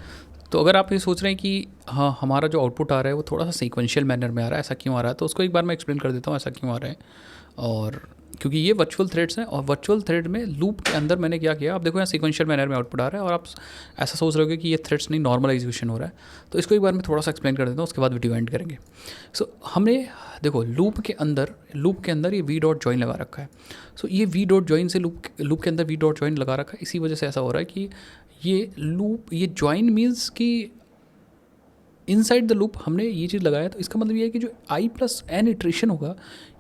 तो अगर आप ये सोच रहे हैं कि हाँ हमारा जो आउटपुट आ रहा है वो थोड़ा सा सीक्वेंशियल मैनर में आ रहा है, ऐसा क्यों आ रहा है, तो उसको एक बार मैं एक्सप्लेन कर देता हूँ ऐसा क्यों आ रहा है। और क्योंकि ये वर्चुअल थ्रेड्स हैं और वर्चुअल थ्रेड में लूप के अंदर मैंने क्या किया, आप देखो यहाँ सीक्वेंशियल मैनर में आउटपुट आ रहा है और आप ऐसा सोच रहे हो कि ये थ्रेड्स नहीं नॉर्मल एग्जीक्यूशन हो रहा है। तो इसको एक बार मैं थोड़ा सा एक्सप्लेन कर देता हूँ, उसके बाद वीडियो एंड करेंगे। सो हमने देखो लूप के अंदर ये वी डॉट ज्वाइन लगा रखा है। सो ये वी डॉट ज्वाइन से लूप के अंदर वी डॉट ज्वाइन लगा रखा है, इसी वजह से ऐसा हो रहा है कि ये ज्वाइन मीन्स कि इनसाइड द लूप हमने ये चीज़ लगाया। तो इसका मतलब ये है कि जो i+n इटरेशन होगा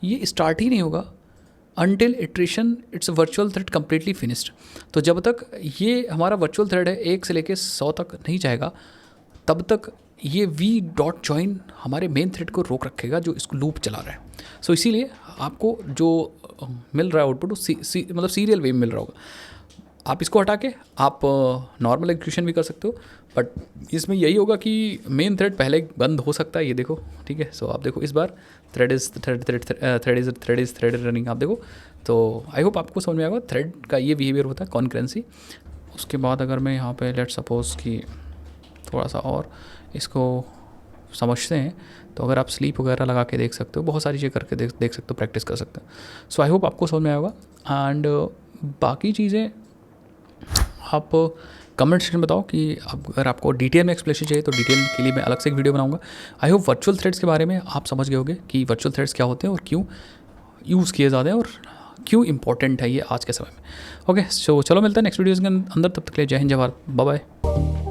ये स्टार्ट ही नहीं होगा until iteration it's virtual thread completely finished. तो जब तक ये हमारा वर्चुअल थ्रेड है 1 से लेके 100 तक नहीं जाएगा तब तक ये वी डॉट ज्वाइन हमारे मेन थ्रेड को रोक रखेगा जो इसको लूप चला रहा है। सो इसीलिए आपको जो मिल रहा है आउटपुट मतलब सीरियल वे में मिल रहा होगा। आप इसको हटा के आप नॉर्मल एग्जीक्यूशन भी कर सकते हो, बट इसमें यही होगा कि मेन थ्रेड पहले बंद हो सकता है, ये देखो, ठीक है। सो आप देखो इस बार थ्रेड इज रनिंग, आप देखो। तो आई होप आपको समझ में आएगा थ्रेड का ये बिहेवियर होता है कॉन्करेंसी। उसके बाद अगर मैं यहाँ पे लेट सपोज कि थोड़ा सा और इसको समझते हैं, तो अगर आप स्लीप वगैरह लगा के देख सकते हो, बहुत सारी चीज़ें करके देख सकते हो, प्रैक्टिस कर सकते हो। सो आई होप आपको समझ में आएगा। एंड बाकी चीज़ें आप कमेंट सेक्शन में बताओ कि अगर आपको डिटेल में एक्सप्लेनेशन चाहिए तो डिटेल के लिए मैं अलग से एक वीडियो बनाऊंगा। आई होप वर्चुअल थ्रेड्स के बारे में आप समझ गए होंगे कि वर्चुअल थ्रेड्स क्या होते हैं और क्यों यूज़ किए जाते हैं और क्यों इंपॉर्टेंट है ये आज के समय में। ओके, सो चलो मिलते हैं नेक्स्ट वीडियोज़ के अंदर, तब तक के लिए जय हिंद, जय भारत, बाय बाय।